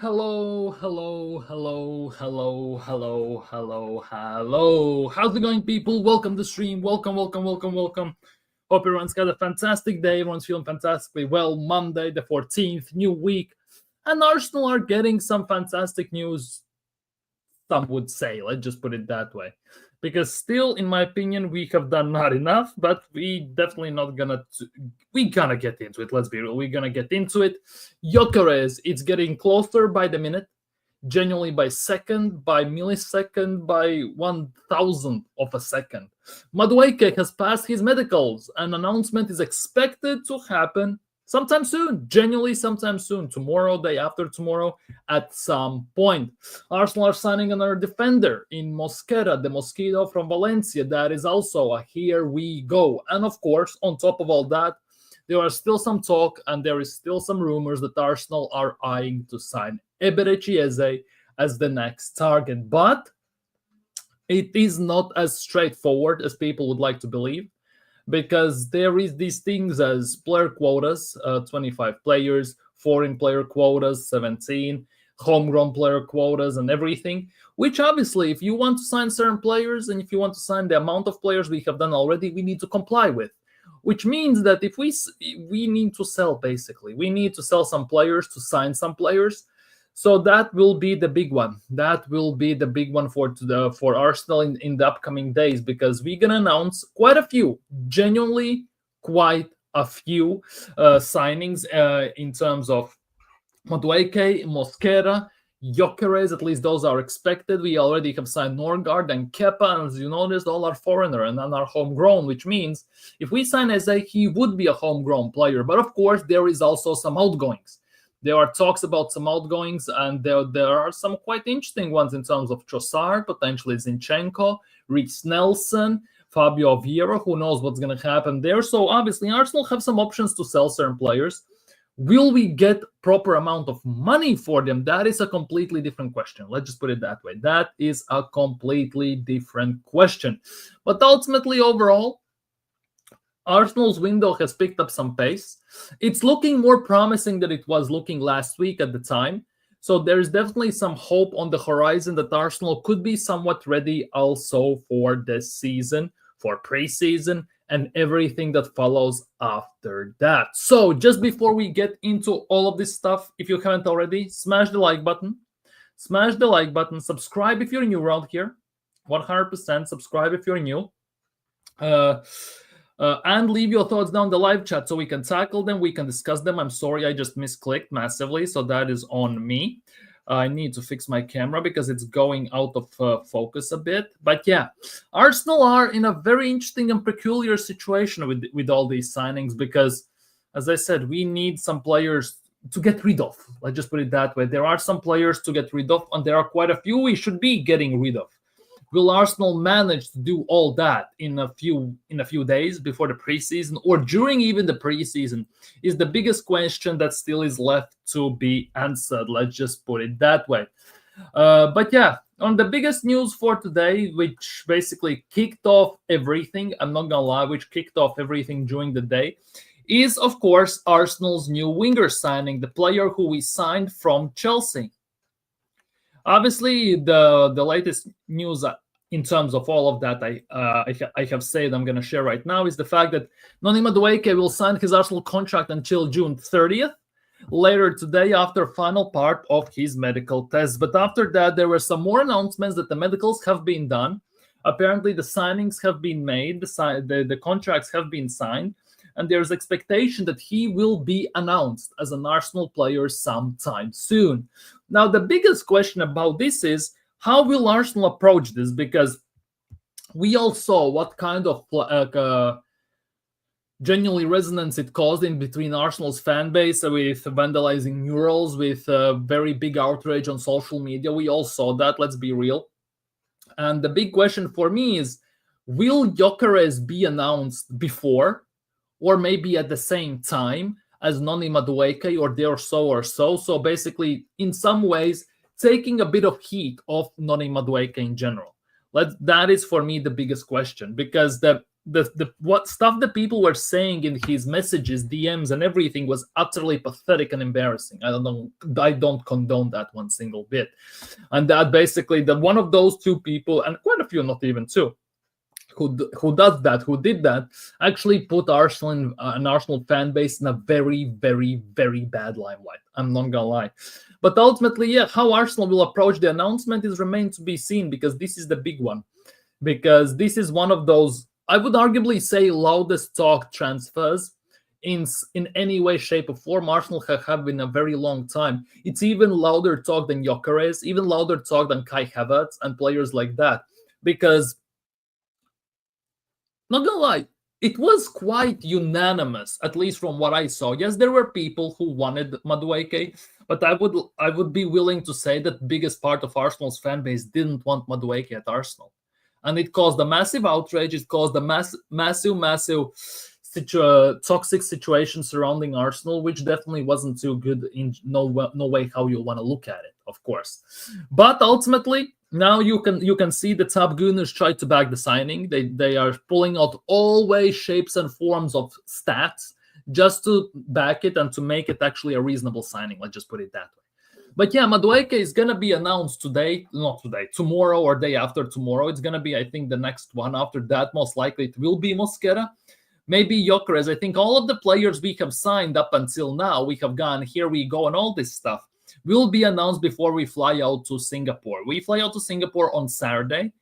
Hello, hello, hello, hello, hello, hello, hello. How's it going, people? Welcome to the stream. Welcome, welcome, welcome, welcome. Hope everyone's got a fantastic day. Everyone's feeling fantastically well. Monday, the 14th, new week. And Arsenal are getting some fantastic news, some would say. Let's just put it that way. Because still, in my opinion, we have done not enough, but we definitely not gonna. We gonna get into it. Let's be real. We're gonna get into it. Gyökeres, it's getting closer by the minute, genuinely by second, by millisecond, by 1,000th of a second. Madueke has passed his medicals. An announcement is expected to happen sometime soon, genuinely sometime soon, tomorrow, day after tomorrow, at some point. Arsenal are signing another defender in Mosquera, the Mosquito from Valencia. That is also a here we go. And of course, on top of all that, there are still some talk and there is still some rumors that Arsenal are eyeing to sign Eberechi Eze as the next target. But it is not as straightforward as people would like to believe, because there is these things as player quotas, 25 players, foreign player quotas, 17, homegrown player quotas, and everything, which obviously, if you want to sign certain players and if you want to sign the amount of players we have done already, we need to comply with. Which means that if we need to sell, basically, we need to sell some players to sign some players. So that will be the big one. That will be the big one for Arsenal in the upcoming days, because we're gonna announce quite a few, genuinely quite a few signings in terms of Madueke, Mosquera, Gyökeres. At least those are expected. We already have signed Norgard and Kepa, and as you noticed, all are foreigner and none are homegrown, which means if we sign Eze, he would be a homegrown player. But of course, there is also some outgoings. There are talks about some outgoings, and there are some quite interesting ones in terms of Trossard, potentially Zinchenko, Reece Nelson, Fabio Vieira. Who knows what's going to happen there? So obviously, Arsenal have some options to sell certain players. Will we get proper amount of money for them? That is a completely different question. Let's just put it that way. That is a completely different question. But ultimately, overall, Arsenal's window has picked up some pace. It's looking more promising than it was looking last week at the time. So there's definitely some hope on the horizon that Arsenal could be somewhat ready also for this season, for preseason, and everything that follows after that. So just before we get into all of this stuff, if you haven't already, smash the like button. Smash the like button. Subscribe if you're new around here. 100% subscribe if you're new. And leave your thoughts down the live chat so we can tackle them, we can discuss them. I'm sorry, I just misclicked massively, so that is on me. I need to fix my camera because it's going out of focus a bit. But yeah, Arsenal are in a very interesting and peculiar situation with all these signings because, as I said, we need some players to get rid of. Let's just put it that way. There are some players to get rid of, and there are quite a few we should be getting rid of. Will Arsenal manage to do all that in a few days before the preseason or during even the preseason is the biggest question that still is left to be answered. Let's just put it that way. But yeah, on the biggest news for today, which basically kicked off everything, I'm not gonna lie, which kicked off everything during the day, is of course Arsenal's new winger signing, the player who we signed from Chelsea. Obviously, the latest news in terms of all of that I have said I'm going to share right now is the fact that Noni Madueke will sign his Arsenal contract until June 30th, later today after final part of his medical test. But after that, there were some more announcements that the medicals have been done. Apparently, the signings have been made, the contracts have been signed, and there's expectation that he will be announced as an Arsenal player sometime soon. Now, the biggest question about this is, how will Arsenal approach this? Because we all saw what kind of genuinely resonance it caused in between Arsenal's fan base with vandalizing murals, with very big outrage on social media. We all saw that, let's be real. And the big question for me is, will Gyökeres be announced before or maybe at the same time as Noni Madueke, or there or so? So basically, in some ways, taking a bit of heat off Noni Madueke in general. That is for me the biggest question, because the the what stuff that people were saying in his messages, DMs, and everything was utterly pathetic and embarrassing. I don't condone that one single bit. And that basically the one of those two people, and quite a few, not even two, who did that, actually put Arsenal in, an Arsenal fan base in a very, very, very bad limelight. I'm not gonna lie. But ultimately, yeah, how Arsenal will approach the announcement is remain to be seen, because this is the big one. Because this is one of those, I would arguably say, loudest talk transfers in any way, shape, or form Arsenal have been a very long time. It's even louder talk than Gyökeres, even louder talk than Kai Havertz and players like that. Because, not gonna lie, it was quite unanimous, at least from what I saw. Yes, there were people who wanted Madueke, but I would be willing to say that biggest part of Arsenal's fan base didn't want Madueke at Arsenal. And it caused a massive outrage. It caused a massive toxic situation surrounding Arsenal, which definitely wasn't too good in no way how you want to look at it, of course. But ultimately, now you can see the top Gunners try to back the signing. They are pulling out all ways, shapes, and forms of stats just to back it and to make it actually a reasonable signing. Let's just put it that way. But yeah, Madueke is going to be announced tomorrow or day after tomorrow. It's going to be, I think, the next one. After that, most likely it will be Mosquera. Maybe Gyökeres. I think all of the players we have signed up until now, we have gone, here we go, and all this stuff will be announced before we fly out to Singapore. We fly out to Singapore on Saturday.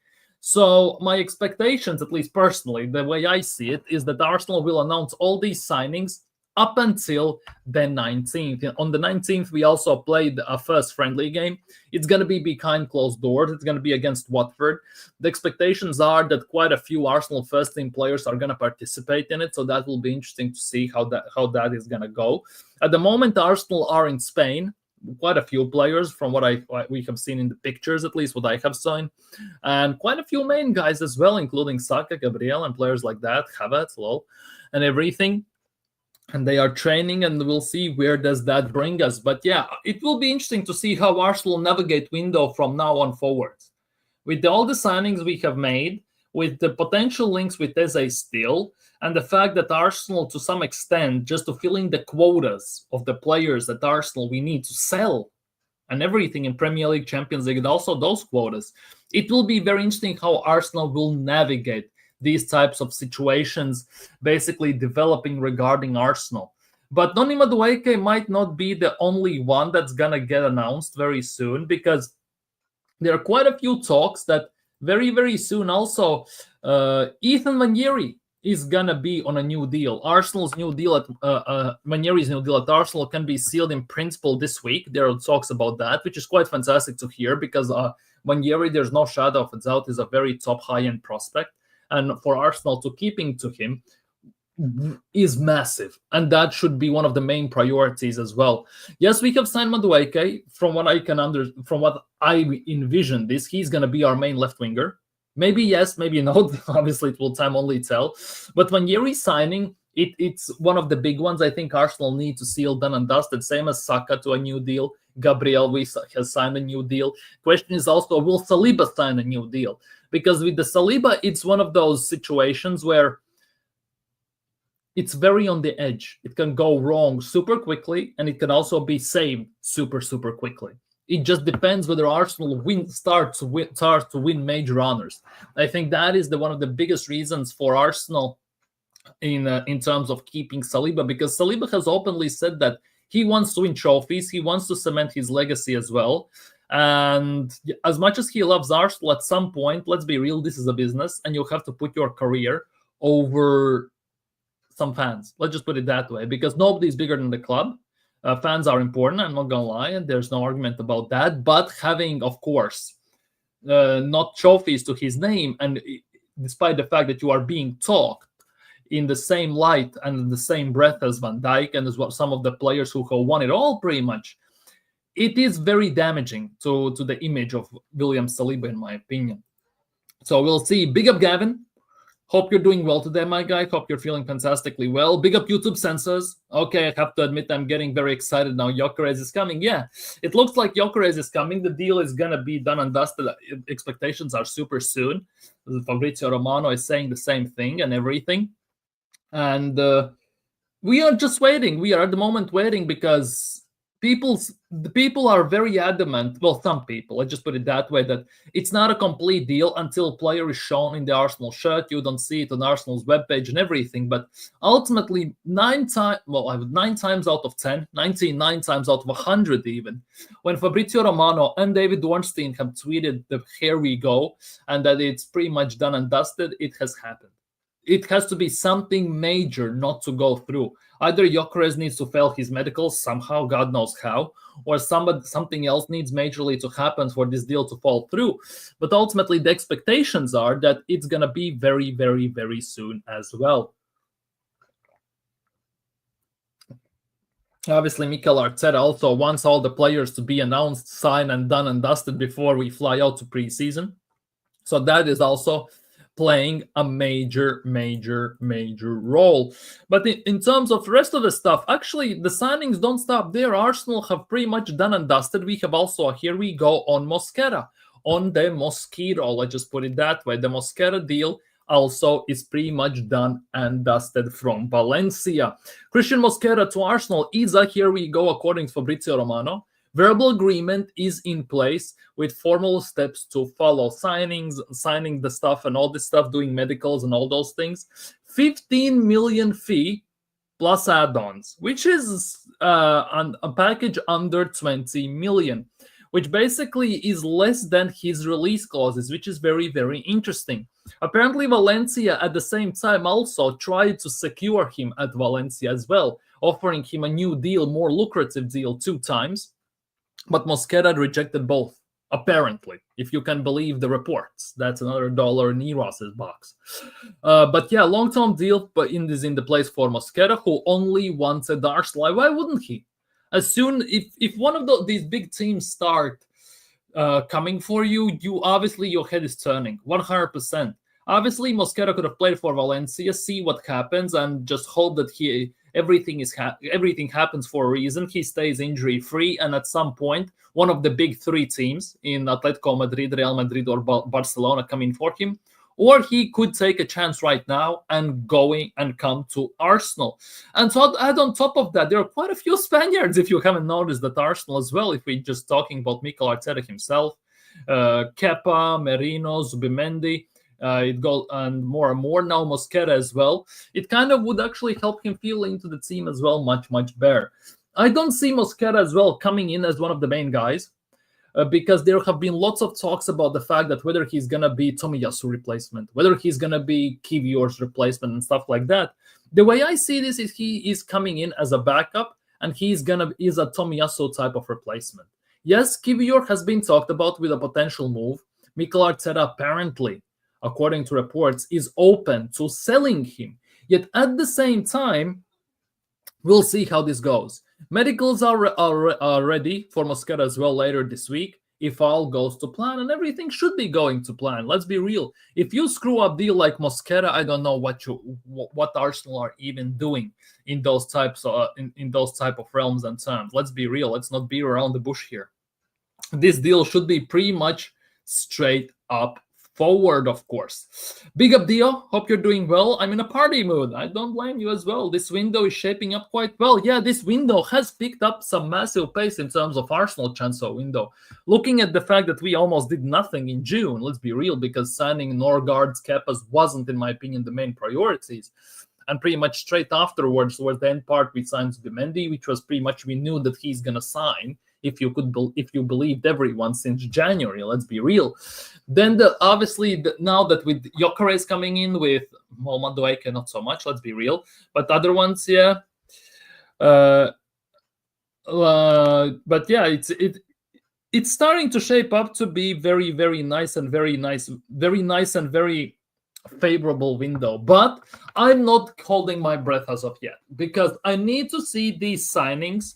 So my expectations, at least personally, the way I see it, is that Arsenal will announce all these signings up until the 19th. On the 19th, we also played a first friendly game. It's going to be behind closed doors. It's going to be against Watford. The expectations are that quite a few Arsenal first-team players are going to participate in it, so that will be interesting to see how that is going to go. At the moment, Arsenal are in Spain. Quite a few players from what we have seen in the pictures, at least what I have seen, and quite a few main guys as well, including Saka, Gabriel, and players like that, Havertz, and everything. And they are training, and we'll see where does that bring us. But yeah, it will be interesting to see how Arsenal navigate window from now on forwards. With all the signings we have made, with the potential links with Eze still, and the fact that Arsenal, to some extent, just to fill in the quotas of the players that Arsenal we need to sell and everything in Premier League, Champions League, and also those quotas, it will be very interesting how Arsenal will navigate these types of situations, basically developing regarding Arsenal. But Noni Madueke might not be the only one that's going to get announced very soon, because there are quite a few talks that very, very soon also Ethan Manieri is going to be on a new deal. Arsenal's new deal Manieri's new deal at Arsenal can be sealed in principle this week. There are talks about that, which is quite fantastic to hear, because Manieri, there's no shadow of a doubt, is a very top high-end prospect. And for Arsenal to keeping to him is massive, and that should be one of the main priorities as well. Yes, we have signed Madueke. From what I envision, he's going to be our main left winger. Maybe yes, maybe no. Obviously, it will time only tell. But when you're signing, it's one of the big ones. I think Arsenal need to seal done and dusted. Same as Saka to a new deal. Gabriel has signed a new deal. Question is also, will Saliba sign a new deal? Because with the Saliba, it's one of those situations where it's very on the edge. It can go wrong super quickly, and it can also be saved super, super quickly. It just depends whether Arsenal starts to win major honors. I think that is one of the biggest reasons for Arsenal in terms of keeping Saliba, because Saliba has openly said that he wants to win trophies. He wants to cement his legacy as well. And as much as he loves Arsenal, at some point, let's be real, this is a business, and you have to put your career over some fans. Let's just put it that way, because nobody's bigger than the club. Fans are important, I'm not going to lie, and there's no argument about that. But having, of course, not trophies to his name, and despite the fact that you are being talked in the same light and in the same breath as Van Dijk and as some of the players who have won it all pretty much, it is very damaging to the image of William Saliba, in my opinion. So we'll see. Big up, Gavin. Hope you're doing well today, my guy. Hope you're feeling fantastically well. Big up YouTube sensors. Okay, I have to admit I'm getting very excited now. Gyökeres is coming. Yeah, it looks like Gyökeres is coming. The deal is going to be done and dusted. Expectations are super soon. Fabrizio Romano is saying the same thing and everything. And we are just waiting. We are at the moment waiting because the people are very adamant. Well, some people, let's just put it that way, that it's not a complete deal until a player is shown in the Arsenal shirt. You don't see it on Arsenal's webpage and everything. But ultimately, 9 times out of 10, 99 times out of 100 even, when Fabrizio Romano and David Ornstein have tweeted that here we go and that it's pretty much done and dusted, it has happened. It has to be something major not to go through. Either Gyökeres needs to fail his medicals somehow, God knows how, or something else needs majorly to happen for this deal to fall through. But ultimately, the expectations are that it's going to be very, very, very soon as well. Obviously, Mikel Arteta also wants all the players to be announced, signed, and done and dusted before we fly out to preseason. So that is also playing a major role. But in terms of the rest of the stuff, actually, the signings don't stop there. Arsenal have pretty much done and dusted. We have also, here we go, on Mosquera, on the Mosquito, let's just put it that way. The Mosquera deal also is pretty much done and dusted from Valencia. Christian Mosquera to Arsenal is here we go, according to Fabrizio Romano. Verbal agreement is in place with formal steps to follow, signing the stuff and all this stuff, doing medicals and all those things. 15 million fee plus add-ons, which is a package under 20 million, which basically is less than his release clauses, which is very, very interesting. Apparently, Valencia at the same time also tried to secure him at Valencia as well, offering him a new deal, more lucrative deal 2 times. But Mosquera rejected both, apparently, if you can believe the reports. That's another dollar in Eros's box. But yeah, long-term deal, but is in the place for Mosquera, who only wanted Arsenal. Why wouldn't he? As soon if one of these big teams start coming for you, obviously your head is turning 100%. Obviously, Mosquera could have played for Valencia, see what happens, and just hope that everything happens for a reason. He stays injury-free, and at some point, one of the big 3 teams in Atletico Madrid, Real Madrid, or Barcelona come in for him. Or he could take a chance right now and come to Arsenal. And so add on top of that, there are quite a few Spaniards, if you haven't noticed, that Arsenal as well, if we're just talking about Mikel Arteta himself, Kepa, Merino, Zubimendi, it goes and more now Mosquera as well. It kind of would actually help him feel into the team as well much better. I don't see Mosquera as well coming in as one of the main guys because there have been lots of talks about the fact that whether he's going to be Tomiyasu replacement, whether he's going to be Kivior's replacement and stuff like that. The way I see this is he is coming in as a backup and is a Tomiyasu type of replacement. Yes, Kivior has been talked about with a potential move. Mikel Arteta apparently, according to reports, is open to selling him. Yet at the same time, we'll see how this goes. Medicals are ready for Mosquera as well later this week, if all goes to plan, and everything should be going to plan. Let's be real. If you screw up deal like Mosquera, I don't know what Arsenal are even doing in those types in those type of realms and terms. Let's be real. Let's not be around the bush here. This deal should be pretty much straight up forward, of course. Big up, Dio. Hope you're doing well. I'm in a party mood. I don't blame you as well. This window is shaping up quite well. Yeah, this window has picked up some massive pace in terms of Arsenal transfer window. Looking at the fact that we almost did nothing in June, let's be real, because signing Norgard's Kepas wasn't, in my opinion, the main priorities. And pretty much straight afterwards, towards the end part, we signed Zubimendi, which was pretty much, we knew that he's going to sign. If you believed everyone since January, let's be real. Then now that with Gyökeres coming in, with Madueke not so much, let's be real, but other ones, yeah. But yeah, it's starting to shape up to be very, very nice and very favorable window. But I'm not holding my breath as of yet, because I need to see these signings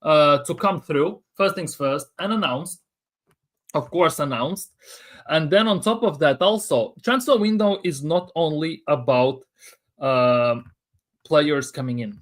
to come through, first things first, and announced. of course, announced. And then on top of that, also, transfer window is not only about players coming in.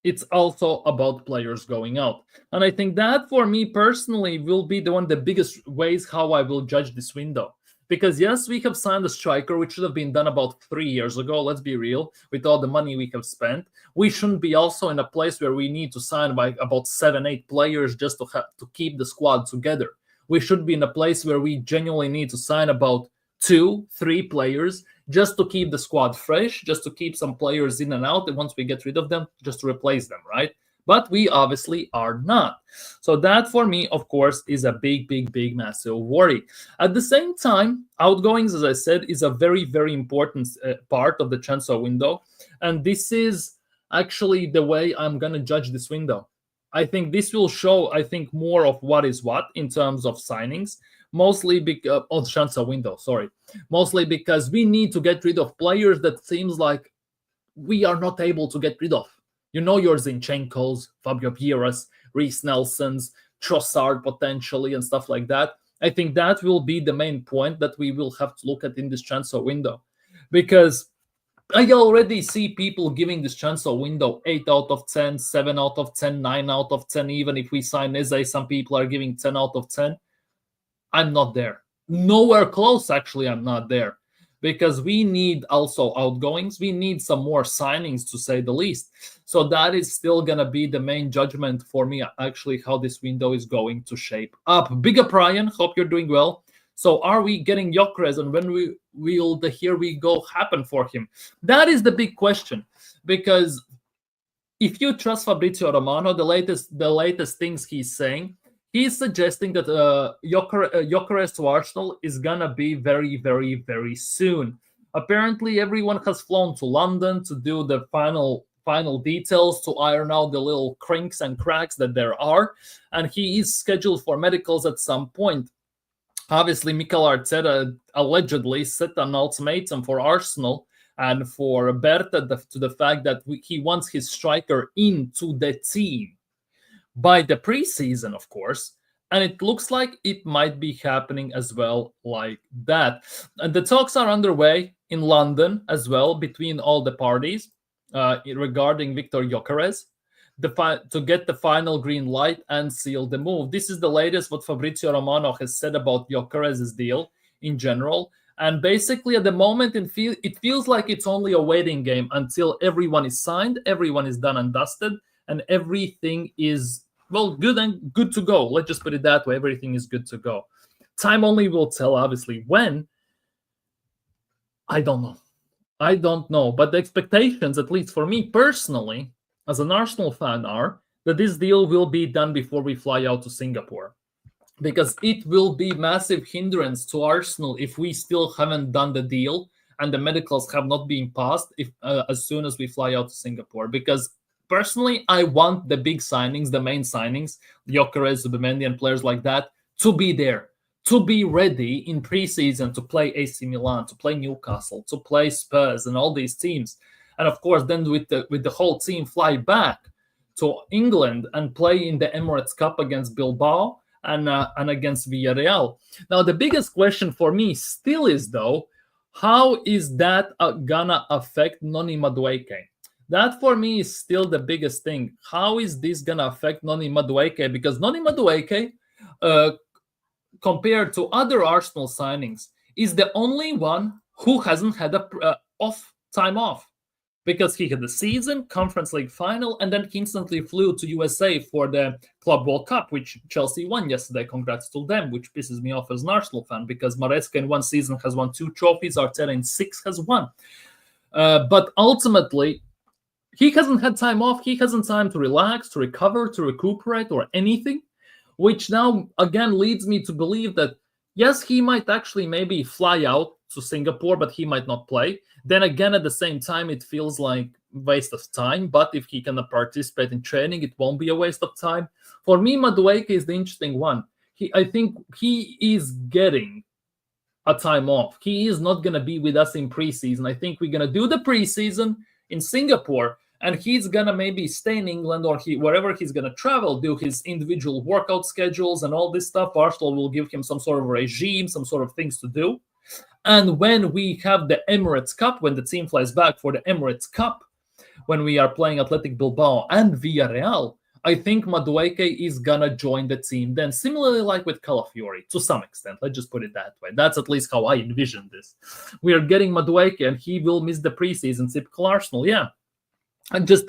It's also about players going out. And I think that, for me personally, will be one of the biggest ways how I will judge this window. Because yes, we have signed a striker, which should have been done about 3 years ago. Let's be real. With all the money we have spent, we shouldn't be also in a place where we need to sign by about 7-8 players just to keep the squad together. We should be in a place where we genuinely need to sign about 2-3 players just to keep the squad fresh, just to keep some players in and out, and once we get rid of them, just to replace them, right? But we obviously are not. So that, for me, of course, is a big, massive worry. At the same time, outgoings, as I said, is a very, very important part of the transfer window. And this is actually the way I'm going to judge this window. I think this will show, more of what is what in terms of signings. Mostly because of transfer window, mostly because we need to get rid of players that seems like we are not able to get rid of. You know, your Zinchenko's, Fabio Vieira's, Reece Nelson's, Trossard potentially, and stuff like that. I think that will be the main point that we will have to look at in this transfer window, because I already see people giving this transfer window 8 out of 10, 7 out of 10, 9 out of 10. Even if we sign Eze, some people are giving 10 out of 10. I'm not there. Nowhere close, actually, I'm not there. Because we need also outgoings. We need some more signings, to say the least. So that is still going to be the main judgment for me, actually, how this window is going to shape up. Bigger Brian, hope you're doing well. So are we getting Gyökeres, and when will the here we go happen for him? That is the big question. Because if you trust Fabrizio Romano, the latest things he's saying, he's suggesting that Gyökeres to Arsenal is going to be very, very, very soon. Apparently, everyone has flown to London to do the final details, to iron out the little crinks and cracks that there are. And he is scheduled for medicals at some point. Obviously, Mikel Arteta allegedly set an ultimatum for Arsenal and for Berta to the fact that he wants his striker into the team by the preseason, of course, and it looks like it might be happening as well like that. And the talks are underway in London as well between all the parties regarding Victor Gyökeres to get the final green light and seal the move. This is the latest what Fabrizio Romano has said about Gyökeres' deal in general. And basically, at the moment, it feels like it's only a waiting game until everyone is signed, everyone is done and dusted, and everything is, well, good to go. Let's just put it that way. Everything is good to go. Time only will tell, obviously. When? I don't know. But the expectations, at least for me personally, as an Arsenal fan, are that this deal will be done before we fly out to Singapore. Because it will be massive hindrance to Arsenal if we still haven't done the deal and the medicals have not been passed as soon as we fly out to Singapore. Because personally, I want the big signings, the main signings, Gyökeres, Zubimendi, and players like that, to be there, to be ready in preseason to play AC Milan, to play Newcastle, to play Spurs, and all these teams. And of course, then with the whole team fly back to England and play in the Emirates Cup against Bilbao and against Villarreal. Now, the biggest question for me still is, though, how is that gonna affect Noni Madueke? That, for me, is still the biggest thing. How is this going to affect Noni Madueke? Because Noni Madueke, compared to other Arsenal signings, is the only one who hasn't had a time off. Because he had the season, Conference League final, and then he instantly flew to USA for the Club World Cup, which Chelsea won yesterday. Congrats to them, which pisses me off as an Arsenal fan, because Maresca in one season has won 2 trophies, Arteta in 6 has won. But ultimately, he hasn't had time off. He hasn't time to relax, to recover, to recuperate, or anything, which now, again, leads me to believe that, yes, he might actually maybe fly out to Singapore, but he might not play. Then again, at the same time, it feels like waste of time. But if he can participate in training, it won't be a waste of time. For me, Madueke is the interesting one. I think he is getting a time off. He is not going to be with us in preseason. I think we're going to do the preseason in Singapore, and he's gonna maybe stay in England or wherever he's gonna travel, do his individual workout schedules and all this stuff. Arsenal will give him some sort of regime, some sort of things to do. And when we have the Emirates Cup, when the team flies back for the Emirates Cup, when we are playing Athletic Bilbao and Villarreal, I think Madueke is gonna join the team then, similarly like with Calafiori, to some extent. Let's just put it that way. That's at least how I envision this. We are getting Madueke, and he will miss the preseason, typical Arsenal. Yeah,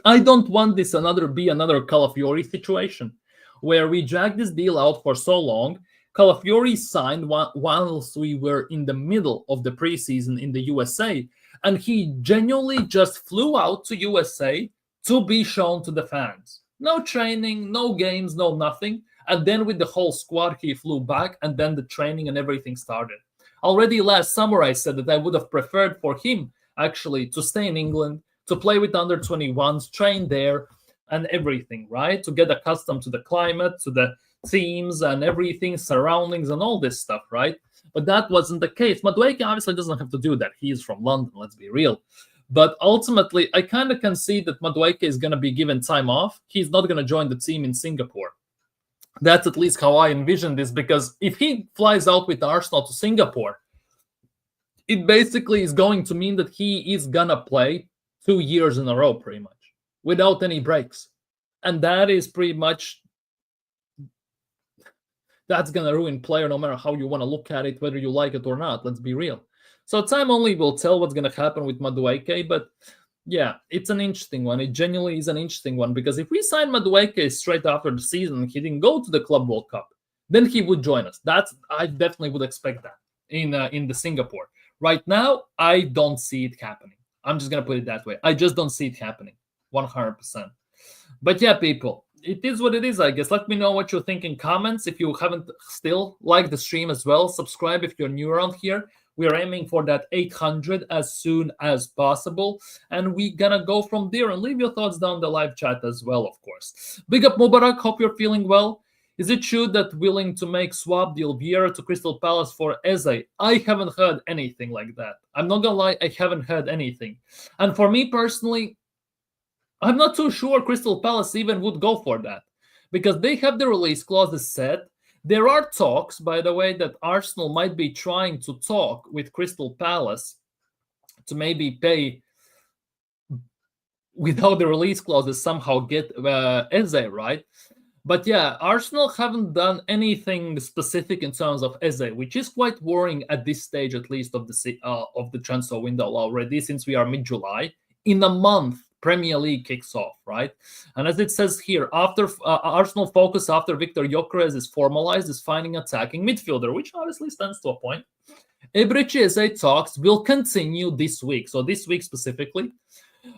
I don't want this be another Calafiori situation where we drag this deal out for so long. Calafiori signed whilst we were in the middle of the preseason in the USA, and he genuinely just flew out to USA to be shown to the fans. No training, no games, no nothing. And then with the whole squad, he flew back, and then the training and everything started. Already last summer, I said that I would have preferred for him actually to stay in England, to play with under 21s, train there, and everything, right? To get accustomed to the climate, to the teams and everything, surroundings, and all this stuff, right? But that wasn't the case. Madueke obviously doesn't have to do that. He is from London, let's be real. But ultimately, I kind of can see that Madueke is going to be given time off. He's not going to join the team in Singapore. That's at least how I envision this, because if he flies out with Arsenal to Singapore, it basically is going to mean that he is going to play 2 years in a row, pretty much, without any breaks. And that is pretty much, that's going to ruin player no matter how you want to look at it, whether you like it or not. Let's be real. So time only will tell what's going to happen with Madueke, but yeah, it's an interesting one. It genuinely is an interesting one, because if we sign Madueke straight after the season, he didn't go to the Club World Cup, then he would join us. I definitely would expect that in the Singapore. Right now, I don't see it happening. I'm just going to put it that way. I just don't see it happening 100%. But yeah, people, it is what it is, I guess. Let me know what you think in comments. If you haven't still, like the stream as well. Subscribe if you're new around here. We're aiming for that 800 as soon as possible. And we're going to go from there, and leave your thoughts down the live chat as well, of course. Big up Mubarak. Hope you're feeling well. Is it true that willing to make swap deal Vieira to Crystal Palace for Eze? I haven't heard anything like that. I'm not going to lie, I haven't heard anything. And for me personally, I'm not too sure Crystal Palace even would go for that, because they have the release clauses set. There are talks, by the way, that Arsenal might be trying to talk with Crystal Palace to maybe pay without the release clauses, somehow get Eze, right? But yeah, Arsenal haven't done anything specific in terms of Eze, which is quite worrying at this stage, at least of the transfer window already, since we are mid-July. In a month, Premier League kicks off, right? And as it says here, after Arsenal focus after Victor Gyökeres is formalized is finding attacking midfielder, which obviously stands to a point. Eberechi Eze talks will continue this week, so this week specifically.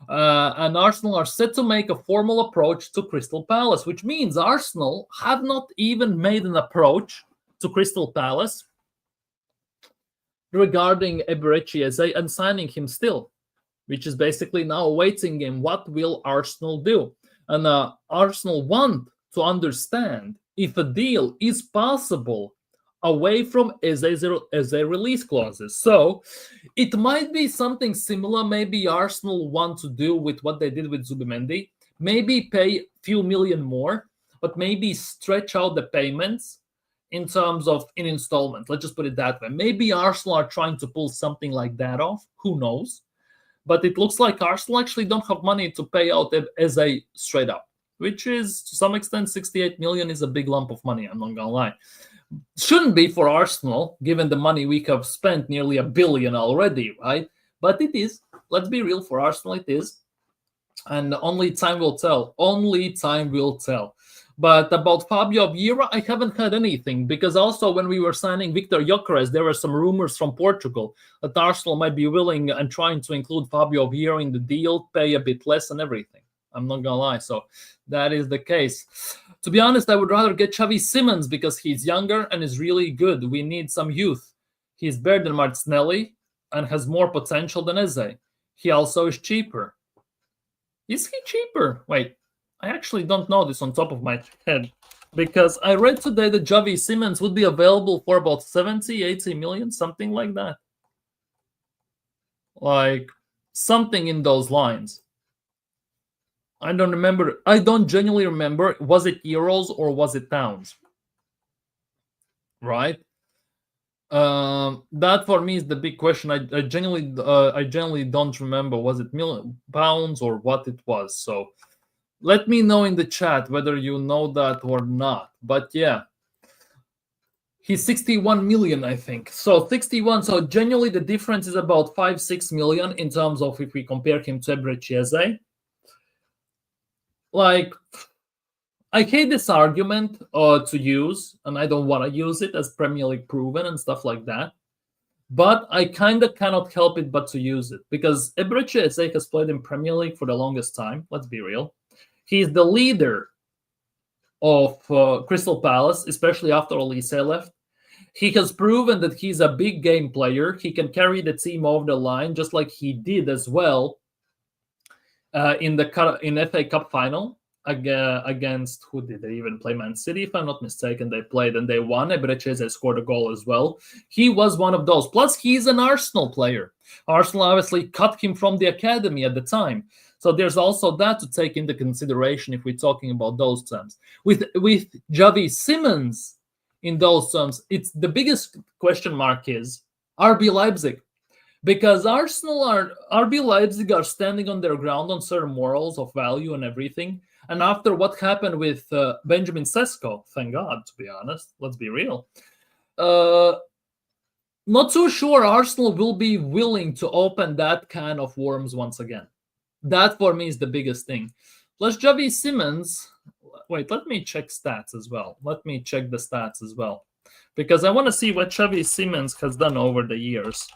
And Arsenal are set to make a formal approach to Crystal Palace, which means Arsenal have not even made an approach to Crystal Palace regarding Eberechi Eze and signing him still, which is basically now awaiting him. What will Arsenal do? And Arsenal want to understand if a deal is possible away from Eze's release clauses. So it might be something similar. Maybe Arsenal want to do with what they did with Zubimendi. Maybe pay a few million more, but maybe stretch out the payments in terms of in installments. Let's just put it that way. Maybe Arsenal are trying to pull something like that off. Who knows? But it looks like Arsenal actually don't have money to pay out Eze straight up, which is, to some extent, 68 million is a big lump of money. I'm not going to lie. Shouldn't be for Arsenal, given the money we have spent, nearly $1 billion already, right? But it is. Let's be real, for Arsenal it is. And only time will tell. Only time will tell. But about Fabio Vieira, I haven't heard anything, because also when we were signing Victor Gyökeres, there were some rumors from Portugal that Arsenal might be willing and trying to include Fabio Vieira in the deal, pay a bit less and everything. I'm not going to lie. So that is the case. To be honest, I would rather get Xavi Simons, because he's younger and is really good. We need some youth. He's better than Martinelli and has more potential than Eze. He also is cheaper. Is he cheaper? Wait, I actually don't know this on top of my head, because I read today that Xavi Simons would be available for about 70, 80 million, something like that. Like something in those lines. I don't remember. I don't genuinely remember. Was it euros or was it pounds? Right. That for me is the big question. I genuinely don't remember. Was it million pounds or what it was? So let me know in the chat whether you know that or not. But yeah, he's 61 million, I think. So 61. So genuinely, the difference is about 5-6 million in terms of if we compare him to Eberechi Eze. Like, I hate this argument to use, and I don't want to use it as Premier League proven and stuff like that. But I kind of cannot help it but to use it because Eberechi Eze has played in Premier League for the longest time. Let's be real. He's the leader of Crystal Palace, especially after Olise left. He has proven that he's a big game player. He can carry the team over the line, just like he did as well in FA Cup final against, who did they even play? Man City, if I'm not mistaken. They played and they won. Eberechi Eze scored a goal as well. He was one of those. Plus, he's an Arsenal player. Arsenal obviously cut him from the academy at the time. So there's also that to take into consideration if we're talking about those terms. With Xavi Simons in those terms, it's the biggest question mark is RB Leipzig. Because RB Leipzig are standing on their ground on certain morals of value and everything. And after what happened with Benjamin Sesko, thank God, to be honest, let's be real. Not so sure Arsenal will be willing to open that can of worms once again. That for me is the biggest thing. Plus Xavi Simons. Wait, let me check stats as well. Let me check the stats as well. Because I want to see what Xavi Simons has done over the years.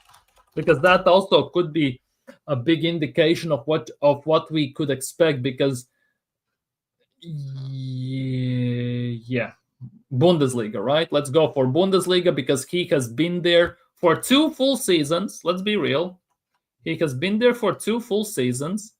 Because that also could be a big indication of what we could expect. Because yeah, Bundesliga, right? Let's go for Bundesliga because he has been there for 2 full seasons. Let's be real. He has been there for 2 full seasons,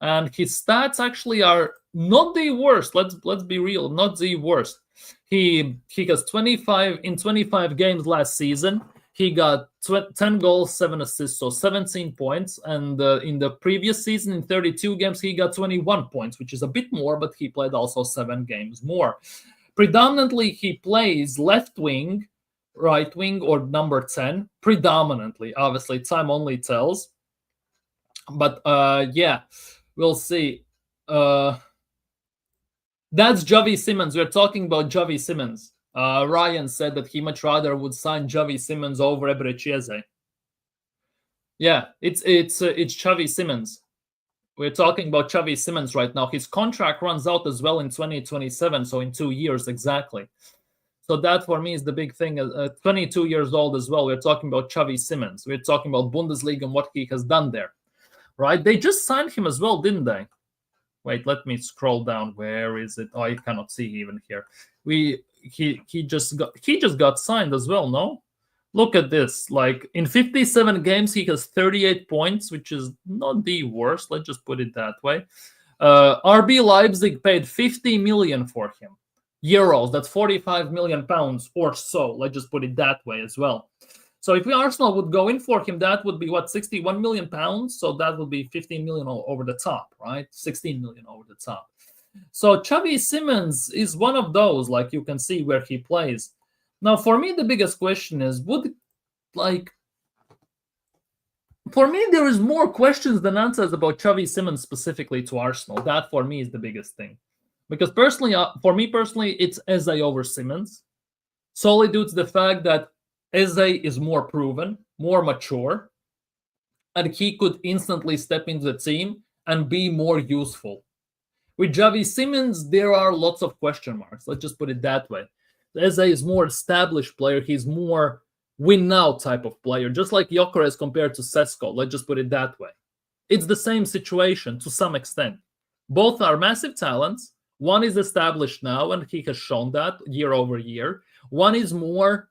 and his stats actually are not the worst. Let's be real, not the worst. He has 25 games last season. He got 10 goals, 7 assists, so 17 points. And in the previous season, in 32 games, he got 21 points, which is a bit more, but he played also 7 games more. Predominantly, he plays left wing, right wing, or number 10. Predominantly, obviously, time only tells. But yeah, we'll see. That's Xavi Simons. We're talking about Xavi Simons. Ryan said that he much rather would sign Xavi Simons over Eberechi Eze. Yeah, it's Xavi Simons. We're talking about Xavi Simons right now. His contract runs out as well in 2027, so in 2 years exactly. So that for me is the big thing. 22 years old as well. We're talking about Xavi Simons. We're talking about Bundesliga and what he has done there, right? They just signed him as well, didn't they? Wait, let me scroll down. Where is it? Oh, I cannot see even here. He just got signed as well, no? Look at this. Like in 57 games, he has 38 points, which is not the worst. Let's just put it that way. RB Leipzig paid 50 million for him. Euros, that's 45 million pounds or so. Let's just put it that way as well. So if Arsenal would go in for him, that would be what, 61 million pounds? So that would be 15 million over the top, right? 16 million over the top. So Xavi Simons is one of those, like you can see where he plays. Now, for me, the biggest question is, for me, there is more questions than answers about Xavi Simons specifically to Arsenal. That, for me, is the biggest thing. Because personally, for me personally, it's Eze over Simons. Solely due to the fact that Eze is more proven, more mature, and he could instantly step into the team and be more useful. With Xavi Simons, there are lots of question marks. Let's just put it that way. Eze is more established player. He's more win-now type of player, just like Gyökeres compared to Sesko. Let's just put it that way. It's the same situation to some extent. Both are massive talents. One is established now, and he has shown that year over year. One is more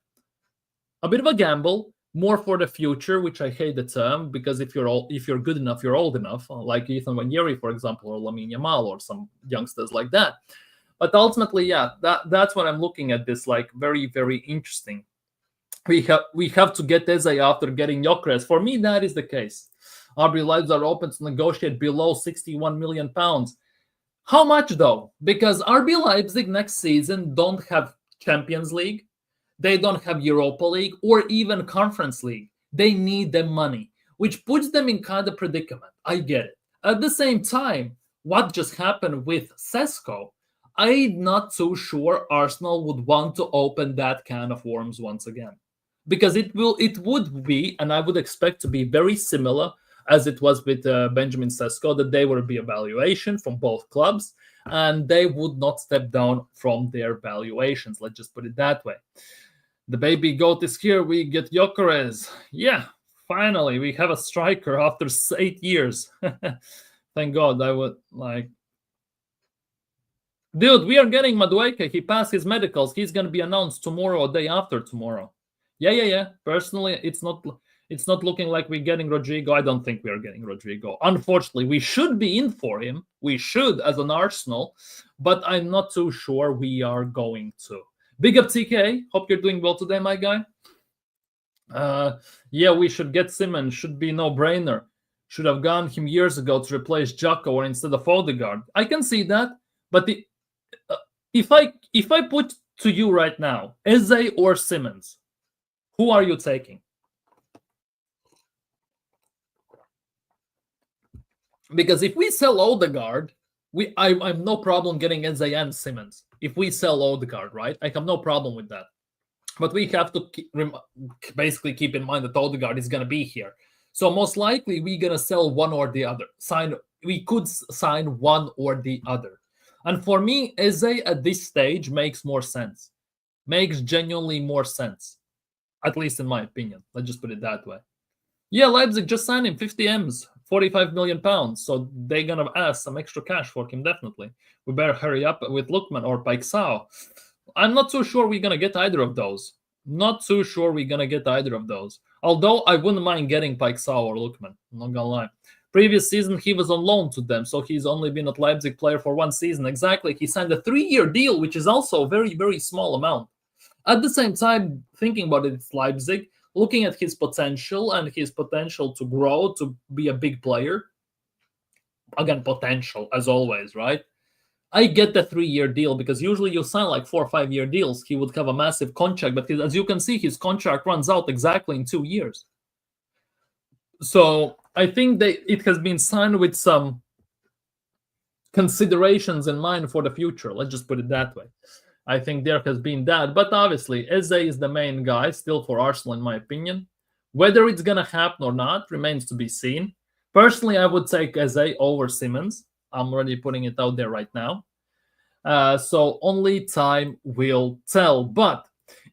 a bit of a gamble, more for the future, which I hate the term, because if you're good enough, you're old enough, like Ethan Wanyeri, for example, or Lamine Yamal, or some youngsters like that. But ultimately, yeah, that's what I'm looking at this, like, very, very interesting. We have to get Eze after getting Gyökeres. For me, that is the case. RB Leipzig are open to negotiate below 61 million pounds. How much though? Because RB Leipzig next season don't have Champions League, they don't have Europa League or even Conference League. They need the money, which puts them in kind of predicament. I get it. At the same time, what just happened with Sesko, I'm not so sure Arsenal would want to open that can of worms once again. Because it would be, and I would expect to be very similar as it was with Benjamin Sesko, that they would be evaluation from both clubs, and they would not step down from their valuations. Let's just put it that way. The baby goat is here. We get Gyökeres. Yeah, finally, we have a striker after 8 years. Thank God. I would like. Dude, we are getting Madueke. He passed his medicals. He's going to be announced tomorrow or day after tomorrow. Yeah. Personally, it's not looking like we're getting Rodrigo. I don't think we are getting Rodrigo. Unfortunately, we should be in for him. We should as an Arsenal, but I'm not too sure we are going to. Big up TK. Hope you're doing well today, my guy. Yeah, we should get Simmons. Should be no-brainer. Should have gone him years ago to replace Jocko or instead of Odegaard. I can see that, but if I put to you right now, Eze or Simmons, who are you taking? Because if we sell Odegaard, I'm no problem getting Eze and Simmons. If we sell Odegaard, right? I have no problem with that. But we have to basically keep in mind that Odegaard is going to be here. So most likely we're going to sell one or the other. We could sign one or the other. And for me, Eze at this stage makes more sense. Makes genuinely more sense. At least in my opinion. Let's just put it that way. Yeah, Leipzig just signed him 50 M's, 45 million pounds. So they're going to ask some extra cash for him, definitely. We better hurry up with Lookman or Paixão. I'm not so sure we're going to get either of those. Not too sure we're going to get either of those. Although I wouldn't mind getting Paixão or Lookman. I'm not going to lie. Previous season, he was on loan to them, so he's only been at Leipzig player for one season. Exactly. He signed a 3-year deal, which is also a very, very small amount. At the same time, thinking about it, it's Leipzig, looking at his potential and his potential to grow, to be a big player. Again, potential, as always, right? I get the 3-year deal because usually you sign like 4 or 5-year deals. He would have a massive contract, but as you can see, his contract runs out exactly in 2 years. So I think that it has been signed with some considerations in mind for the future. Let's just put it that way. I think there has been that. But obviously, Eze is the main guy still for Arsenal, in my opinion. Whether it's going to happen or not remains to be seen. Personally, I would take Eze over Simmons. I'm already putting it out there right now. So only time will tell. But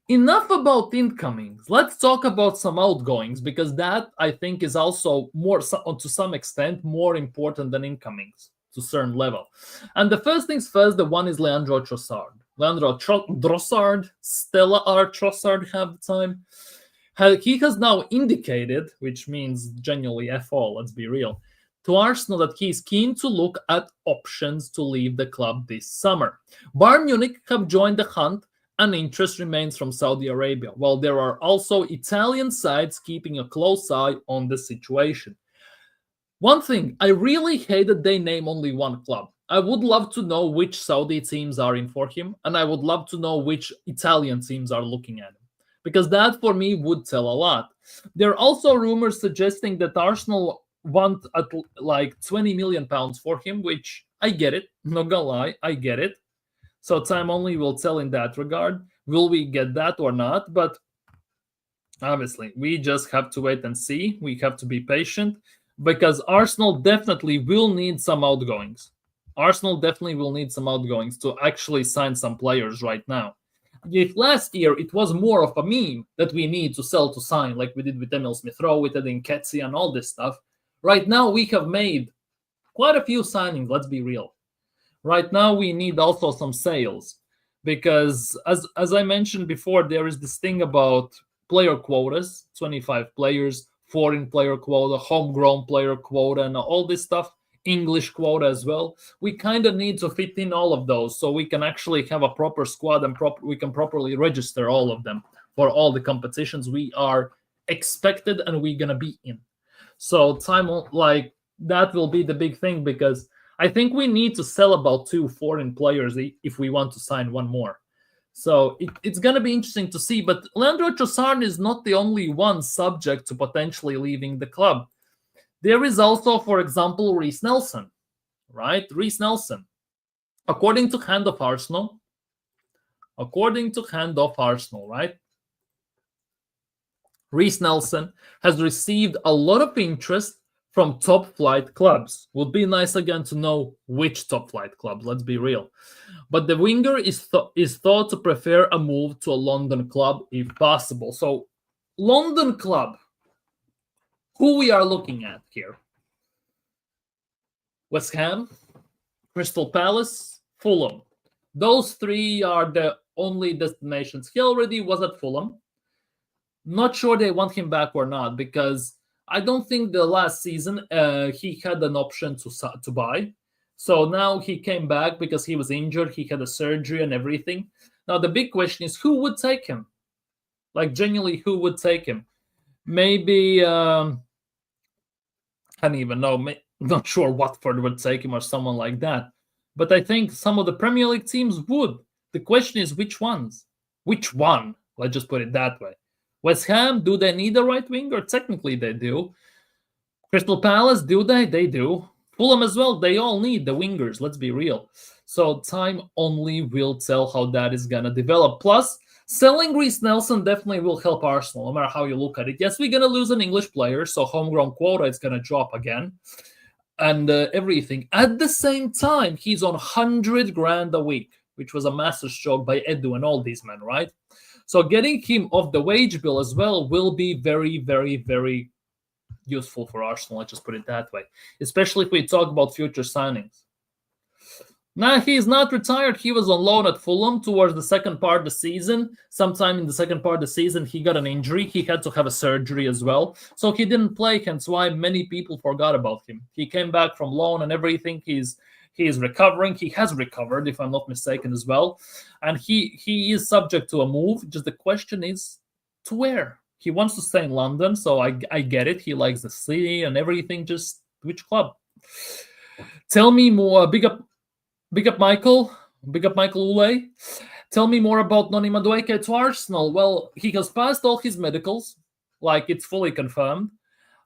enough about incomings. Let's talk about some outgoings, because that, I think, is also more, to some extent, more important than incomings to a certain level. And the first things first, the one is Leandro Trossard. Leandro Trossard, Stella R. Trossard have the time. He has now indicated, which means genuinely F all, let's be real, to Arsenal that he is keen to look at options to leave the club this summer. Bayern Munich have joined the hunt, and interest remains from Saudi Arabia, while there are also Italian sides keeping a close eye on the situation. One thing, I really hate that they name only one club. I would love to know which Saudi teams are in for him, and I would love to know which Italian teams are looking at him, because that for me would tell a lot. There are also rumors suggesting that Arsenal want at like 20 million pounds for him, which I get it, not gonna lie, I get it. So time only will tell in that regard. Will we get that or not? But obviously, we just have to wait and see. We have to be patient, because Arsenal definitely will need some outgoings. Arsenal definitely will need some outgoings to actually sign some players right now. If last year it was more of a meme that we need to sell to sign, like we did with Emil Smith-Rowe, with Edin Ketsi and all this stuff, right now we have made quite a few signings, let's be real. Right now we need also some sales, because as I mentioned before, there is this thing about player quotas, 25 players, foreign player quota, homegrown player quota, and all this stuff. English quota as well. We kind of need to fit in all of those so we can actually have a proper squad and we can properly register all of them for all the competitions we are expected and we're gonna be in. So time like that will be the big thing, because I think we need to sell about 2 foreign players if we want to sign one more. So it's going to be interesting to see. But Leandro Trossard is not the only one subject to potentially leaving the club. There is also, for example, Reiss Nelson, right? Reiss Nelson. According to Hand of Arsenal, right? Reiss Nelson has received a lot of interest from top flight clubs. Would be nice again to know which top flight clubs, let's be real. But the winger is thought to prefer a move to a London club if possible. So, London club, who we are looking at here? West Ham, Crystal Palace, Fulham. Those three are the only destinations. He already was at Fulham. Not sure they want him back or not, because I don't think the last season he had an option to buy. So now he came back because he was injured. He had a surgery and everything. Now the big question is, who would take him? Like, genuinely, who would take him? Maybe, I don't even know. Not sure Watford would take him or someone like that. But I think some of the Premier League teams would. The question is, which ones? Which one? Let's just put it that way. West Ham, do they need a right winger? Technically, they do. Crystal Palace, do they? They do. Fulham as well, they all need the wingers, let's be real. So time only will tell how that is going to develop. Plus, selling Reiss Nelson definitely will help Arsenal, no matter how you look at it. Yes, we're going to lose an English player, so homegrown quota is going to drop again. And everything. At the same time, he's on 100 grand a week, which was a massive stroke by Edu and all these men, right? So getting him off the wage bill as well will be very, very, very useful for Arsenal. Let's just put it that way, especially if we talk about future signings. Now, he's not retired. He was on loan at Fulham towards the second part of the season. Sometime in the second part of the season, he got an injury. He had to have a surgery as well. So he didn't play, hence why many people forgot about him. He came back from loan and everything. He is recovering. He has recovered, if I'm not mistaken, as well. And he is subject to a move. Just the question is, to where? He wants to stay in London, so I get it. He likes the city and everything. Just which club? Tell me more. Big up Michael. Big up Michael Ule. Tell me more about Noni Madueke to Arsenal. Well, he has passed all his medicals. Like, it's fully confirmed.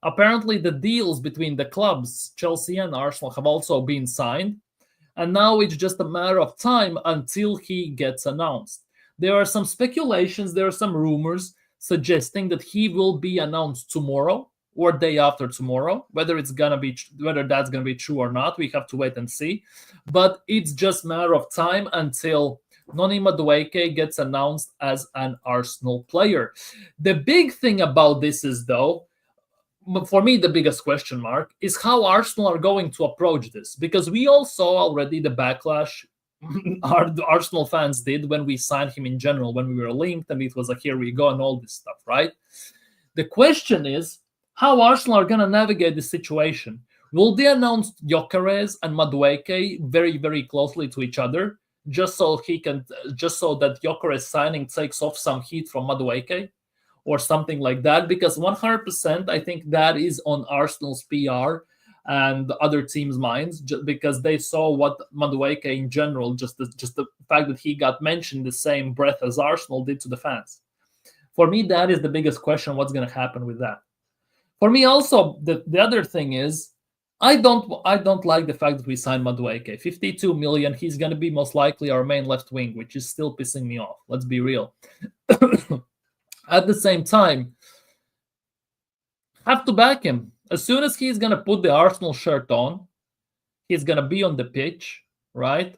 Apparently, the deals between the clubs, Chelsea and Arsenal, have also been signed. And now it's just a matter of time until he gets announced. There are some speculations, there are some rumors suggesting that he will be announced tomorrow or day after tomorrow. Whether that's gonna be true or not, we have to wait and see. But it's just a matter of time until Noni Madueke gets announced as an Arsenal player. The big thing about this is, though, for me, the biggest question mark is how Arsenal are going to approach this, because we all saw already the backlash the Arsenal fans did when we signed him in general, when we were linked, and it was like, here we go, and all this stuff, right? The question is how Arsenal are going to navigate this situation. Will they announce Gyökeres and Madueke very, very closely to each other, just so that Gyökeres signing takes off some heat from Madueke, or something like that? Because 100%, I think that is on Arsenal's PR and other teams' minds, just because they saw what Madueke in general, just the fact that he got mentioned the same breath as Arsenal did to the fans. For me, that is the biggest question, what's going to happen with that. For me also, the other thing is, I don't like the fact that we signed Madueke. 52 million, he's going to be most likely our main left wing, which is still pissing me off. Let's be real. At the same time, have to back him. As soon as he's going to put the Arsenal shirt on, he's going to be on the pitch, right?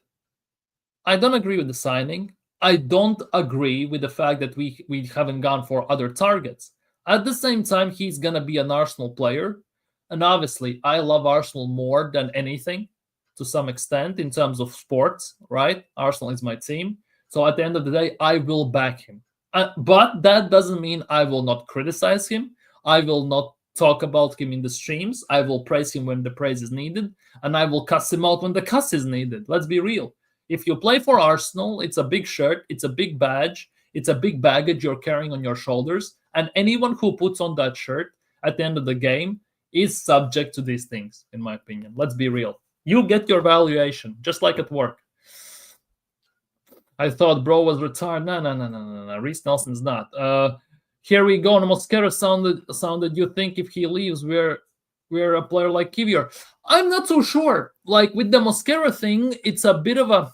I don't agree with the signing. I don't agree with the fact that we haven't gone for other targets. At the same time, he's going to be an Arsenal player. And obviously, I love Arsenal more than anything, to some extent, in terms of sports, right? Arsenal is my team. So at the end of the day, I will back him. But that doesn't mean I will not criticize him. I will not talk about him in the streams. I will praise him when the praise is needed. And I will cuss him out when the cuss is needed. Let's be real. If you play for Arsenal, it's a big shirt. It's a big badge. It's a big baggage you're carrying on your shoulders. And anyone who puts on that shirt at the end of the game is subject to these things, in my opinion. Let's be real. You get your valuation, just like at work. I thought bro was retired. No. Reese Nelson's not. Here we go. And Mosquera sounded. You think if he leaves, we're a player like Kivior? I'm not so sure. Like with the Mosquera thing, it's a bit of a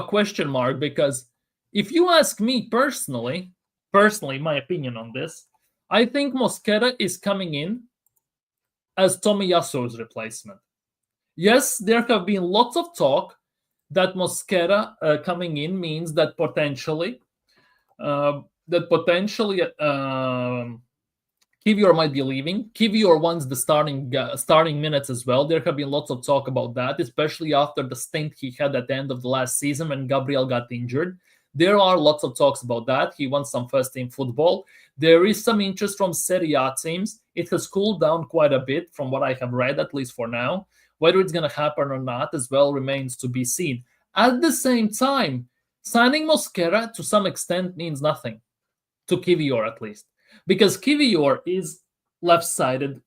question mark, because if you ask me personally, my opinion on this, I think Mosquera is coming in as Tomiyasu's replacement. Yes, there have been lots of talk that Mosquera coming in means that potentially Kivior might be leaving. Kivior wants the starting minutes as well. There have been lots of talk about that, especially after the stint he had at the end of the last season when Gabriel got injured. There are lots of talks about that. He wants some first-team football. There is some interest from Serie A teams. It has cooled down quite a bit from what I have read, at least for now. Whether it's going to happen or not as well remains to be seen. At the same time, signing Mosquera to some extent means nothing, to Kivior at least, because Kivior is left-sided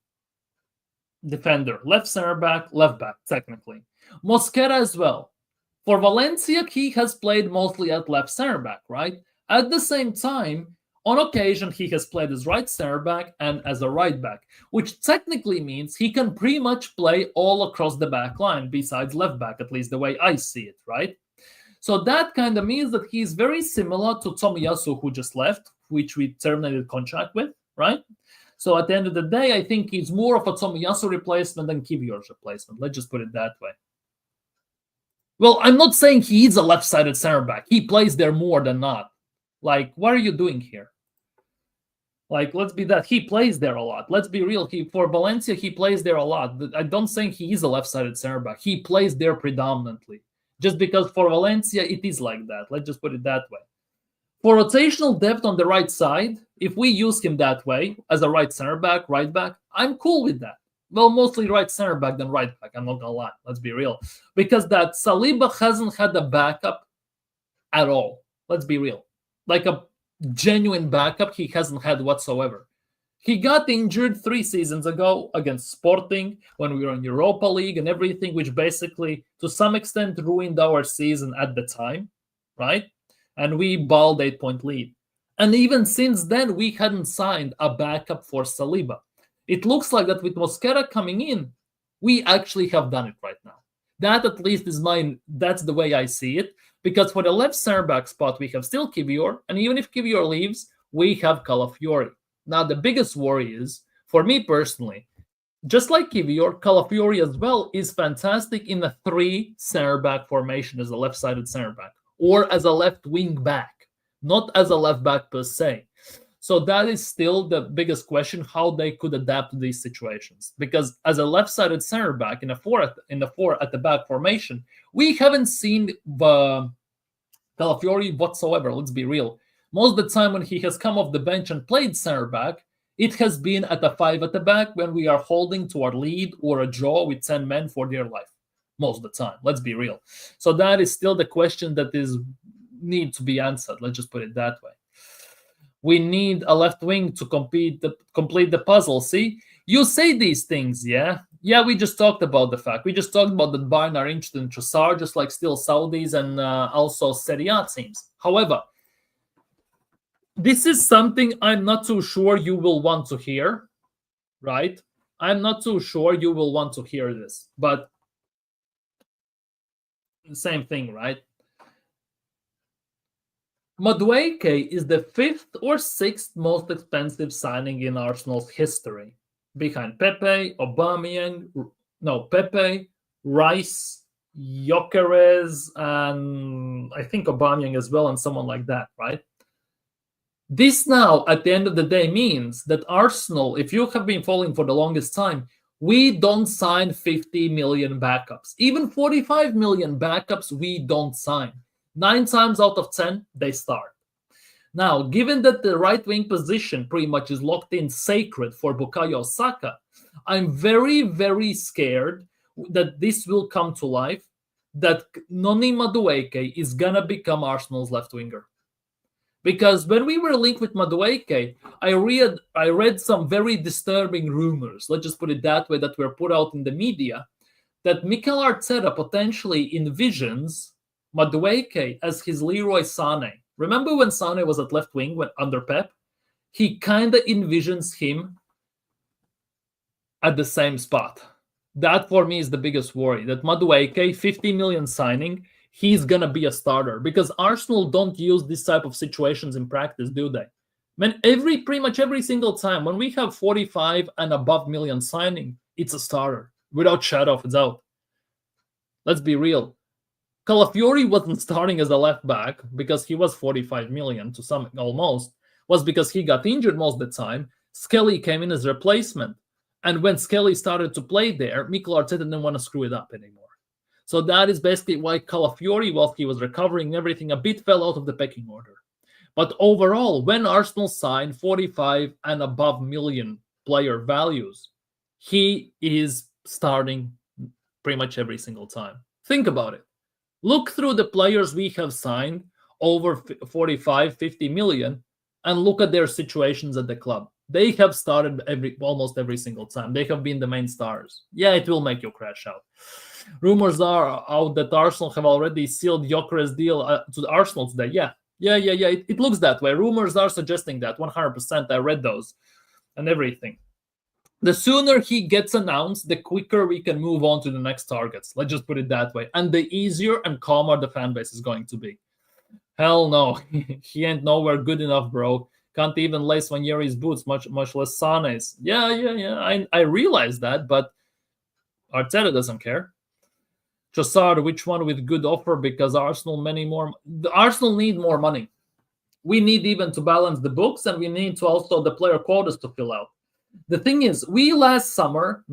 defender, left center back, left back, technically. Mosquera as well. For Valencia, he has played mostly at left center back, right? At the same time, on occasion, he has played as right center back and as a right back, which technically means he can pretty much play all across the back line, besides left back, at least the way I see it, right? So that kind of means that he's very similar to Tomiyasu, who just left, which we terminated contract with, right? So at the end of the day, I think he's more of a Tomiyasu replacement than Kivior's replacement. Let's just put it that way. Well, I'm not saying he is a left-sided center back. He plays there more than not. Like, what are you doing here? Like, let's be that. He plays there a lot. Let's be real. For Valencia, he plays there a lot. I don't think he is a left-sided center back. He plays there predominantly. Just because for Valencia, it is like that. Let's just put it that way. For rotational depth on the right side, if we use him that way, as a right center back, right back, I'm cool with that. Well, mostly right center back than right back. I'm not going to lie. Let's be real. Because that Saliba hasn't had a backup at all. Let's be real. Like a genuine backup, he hasn't had whatsoever. He got injured 3 seasons ago against Sporting when we were in Europa League and everything, which basically, to some extent, ruined our season at the time, right? And we balled 8-point lead. And even since then, we hadn't signed a backup for Saliba. It looks like that with Mosquera coming in, we actually have done it right now. That at least is that's the way I see it. Because for the left center back spot, we have still Kivior. And even if Kivior leaves, we have Calafiori. Now, the biggest worry is, for me personally, just like Kivior, Calafiori as well is fantastic in a 3 center back formation as a left-sided center back. Or as a left wing back, not as a left back per se. So that is still the biggest question, how they could adapt to these situations. Because as a left-sided center back in a 4 at the back formation, we haven't seen Calafiori whatsoever. Let's be real. Most of the time when he has come off the bench and played center back, it has been at a 5 at the back when we are holding to our lead or a draw with 10 men for dear life. Most of the time. Let's be real. So that is still the question that need to be answered. Let's just put it that way. We need a left wing to complete the puzzle. See, you say these things, yeah? Yeah, we just talked about the fact. We just talked about that Bayern are interested in Trossard, just like still Saudis and also Serie A teams. However, this is something I'm not too sure you will want to hear, right? I'm not too sure you will want to hear this, but same thing, right? Madueke is the 5th or 6th most expensive signing in Arsenal's history, behind Pepe, Rice, Gyökeres, and I think Aubameyang as well, and someone like that, right? This now, at the end of the day, means that Arsenal, if you have been following for the longest time, we don't sign 50 million backups. Even 45 million backups, we don't sign. 9 times out of 10, they start. Now, given that the right wing position pretty much is locked in sacred for Bukayo Saka, I'm very, very scared that this will come to life, that Noni Madueke is going to become Arsenal's left winger. Because when we were linked with Madueke, I read some very disturbing rumors, let's just put it that way, that were put out in the media, that Mikel Arteta potentially envisions Madueke as his Leroy Sané. Remember when Sané was at left wing under Pep? He kind of envisions him at the same spot. That for me is the biggest worry, that Madueke, 50 million signing, he's going to be a starter, because Arsenal don't use this type of situations in practice, do they? Man, pretty much every single time when we have 45 and above million signing, it's a starter without shadow of a doubt. Let's be real. Calafiori wasn't starting as a left back because he was 45 million to some almost, was because he got injured most of the time. Skelly came in as a replacement. And when Skelly started to play there, Mikel Arteta didn't want to screw it up anymore. So that is basically why Calafiori, whilst he was recovering everything, a bit fell out of the pecking order. But overall, when Arsenal signed 45 and above million player values, he is starting pretty much every single time. Think about it. Look through the players we have signed over 45, 50 million, and look at their situations at the club. They have started almost every single time. They have been the main stars. Yeah, it will make you crash out. Rumors are out that Arsenal have already sealed Gyökeres deal to the Arsenal today. Yeah. It looks that way. Rumors are suggesting that 100%. I read those and everything. The sooner he gets announced, the quicker we can move on to the next targets. Let's just put it that way. And the easier and calmer the fan base is going to be. Hell no. He ain't nowhere good enough, bro. Can't even lace Vaneri's boots, much less Sané's. Yeah. I realize that, but Arteta doesn't care. Trossard, which one with good offer? Because Arsenal need more money. We need even to balance the books, and we need to also the player quotas to fill out. The thing is, last September,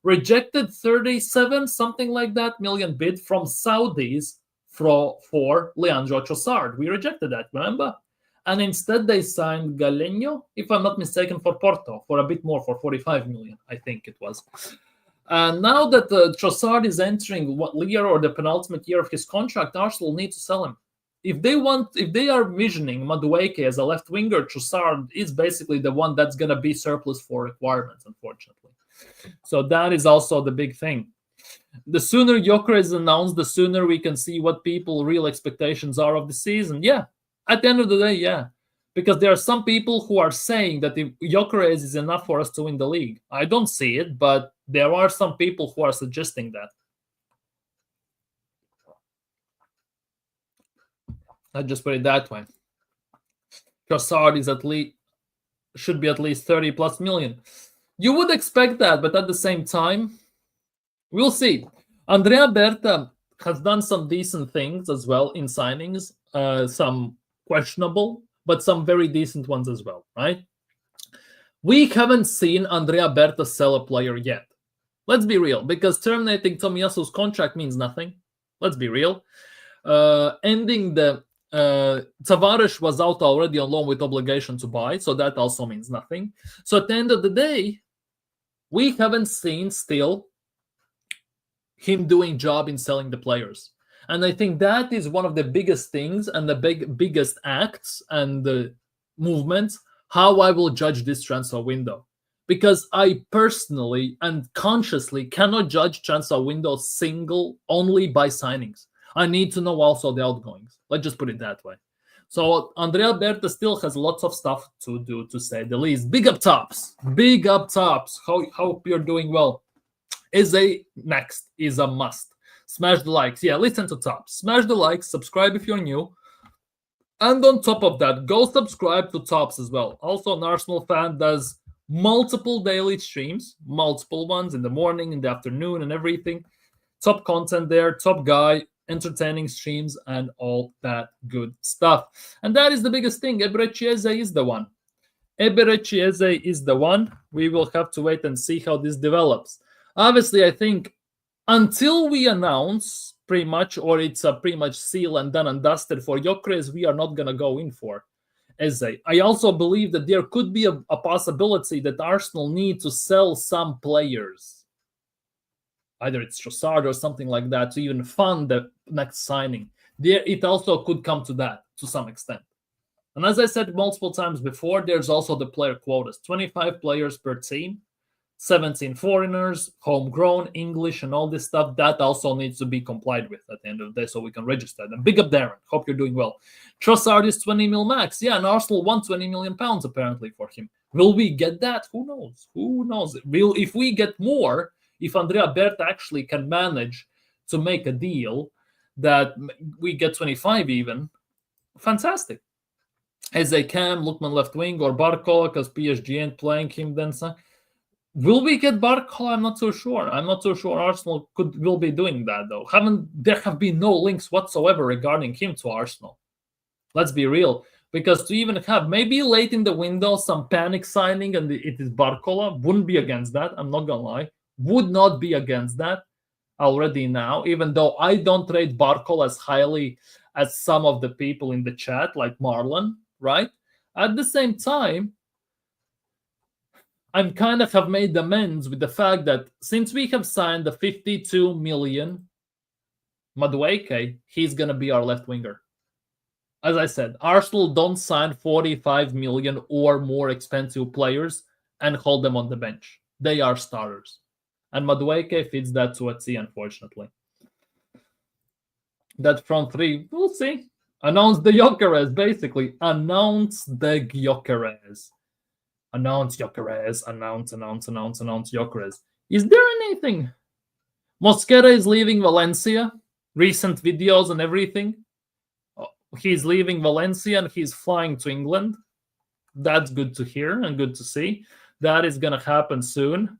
rejected 37 something like that million bid from Saudis for Leandro Trossard. We rejected that, remember? And instead they signed Galeno, if I'm not mistaken, for Porto for a bit more, for 45 million, I think it was. And now that Trossard is entering what year or the penultimate year of his contract, Arsenal need to sell him. If they are visioning Madueke as a left winger, Trossard is basically the one that's going to be surplus for requirements, unfortunately. So that is also the big thing. The sooner Gyökeres is announced, the sooner we can see what people's real expectations are of the season. Yeah, at the end of the day, yeah. Because there are some people who are saying that if Gyökeres is enough for us to win the league. I don't see it, but there are some people who are suggesting that. I'll just put it that way. Trossard should be at least 30 plus million. You would expect that, but at the same time, we'll see. Andrea Berta has done some decent things as well in signings, some questionable, but some very decent ones as well, right? We haven't seen Andrea Berta sell a player yet. Let's be real, because terminating Tomiyasu's contract means nothing. Let's be real. Ending the Tavares was out already on loan with obligation to buy, so that also means nothing. So at the end of the day, we haven't seen still him doing job in selling the players. And I think that is one of the biggest things and the biggest acts and the movements, how I will judge this transfer window. Because I personally and consciously cannot judge transfer windows only by signings. I need to know also the outgoings. Let's just put it that way. So Andrea Berta still has lots of stuff to do, to say the least. Big up tops. Hope you're doing well. Eze next is a must. Smash the likes. Yeah, listen to Tops. Smash the likes. Subscribe if you're new. And on top of that, go subscribe to Tops as well. Also, an Arsenal fan does multiple daily streams, multiple ones in the morning, in the afternoon, and everything. Top content there, top guy, entertaining streams, and all that good stuff. And that is the biggest thing. Eberechi Eze is the one. Eberechi Eze is the one. We will have to wait and see how this develops. Obviously, I think until we announce pretty much, or it's a pretty much seal and done and dusted for Gyökeres, we are not going to go in for Eze. I also believe that there could be a possibility that Arsenal need to sell some players. Either it's Trossard or something like that to even fund the next signing. It also could come to that to some extent. And as I said multiple times before, there's also the player quotas. 25 players per team. 17 foreigners, homegrown, English, and all this stuff. That also needs to be complied with at the end of the day so we can register them. Big up, Darren. Hope you're doing well. Trossard is 20 mil max. Yeah, and Arsenal won 20 million pounds apparently for him. Will we get that? Who knows? Who knows? If we get more, if Andrea Berta actually can manage to make a deal that we get 25 even, fantastic. As they can, Lookman left wing or Barcola because PSG ain't playing him then. Will we get Barcola? I'm not so sure. I'm not so sure Arsenal will be doing that though. There have been no links whatsoever regarding him to Arsenal. Let's be real. Because to even have maybe late in the window some panic signing and it is Barcola, wouldn't be against that. I'm not gonna lie. Would not be against that already now, even though I don't rate Barcola as highly as some of the people in the chat, like Marlon, right? At the same time, I'm kind of have made amends with the fact that since we have signed the 52 million Madueke, he's going to be our left winger. As I said, Arsenal don't sign 45 million or more expensive players and hold them on the bench. They are starters. And Madueke fits that to a T, unfortunately. That front three, we'll see. Announce the Gyökeres, basically. Announce the Gyökeres. Announce Gyökeres. Announce Gyökeres. Is there anything? Mosquera is leaving Valencia. Recent videos and everything. He's leaving Valencia and he's flying to England. That's good to hear and good to see. That is going to happen soon.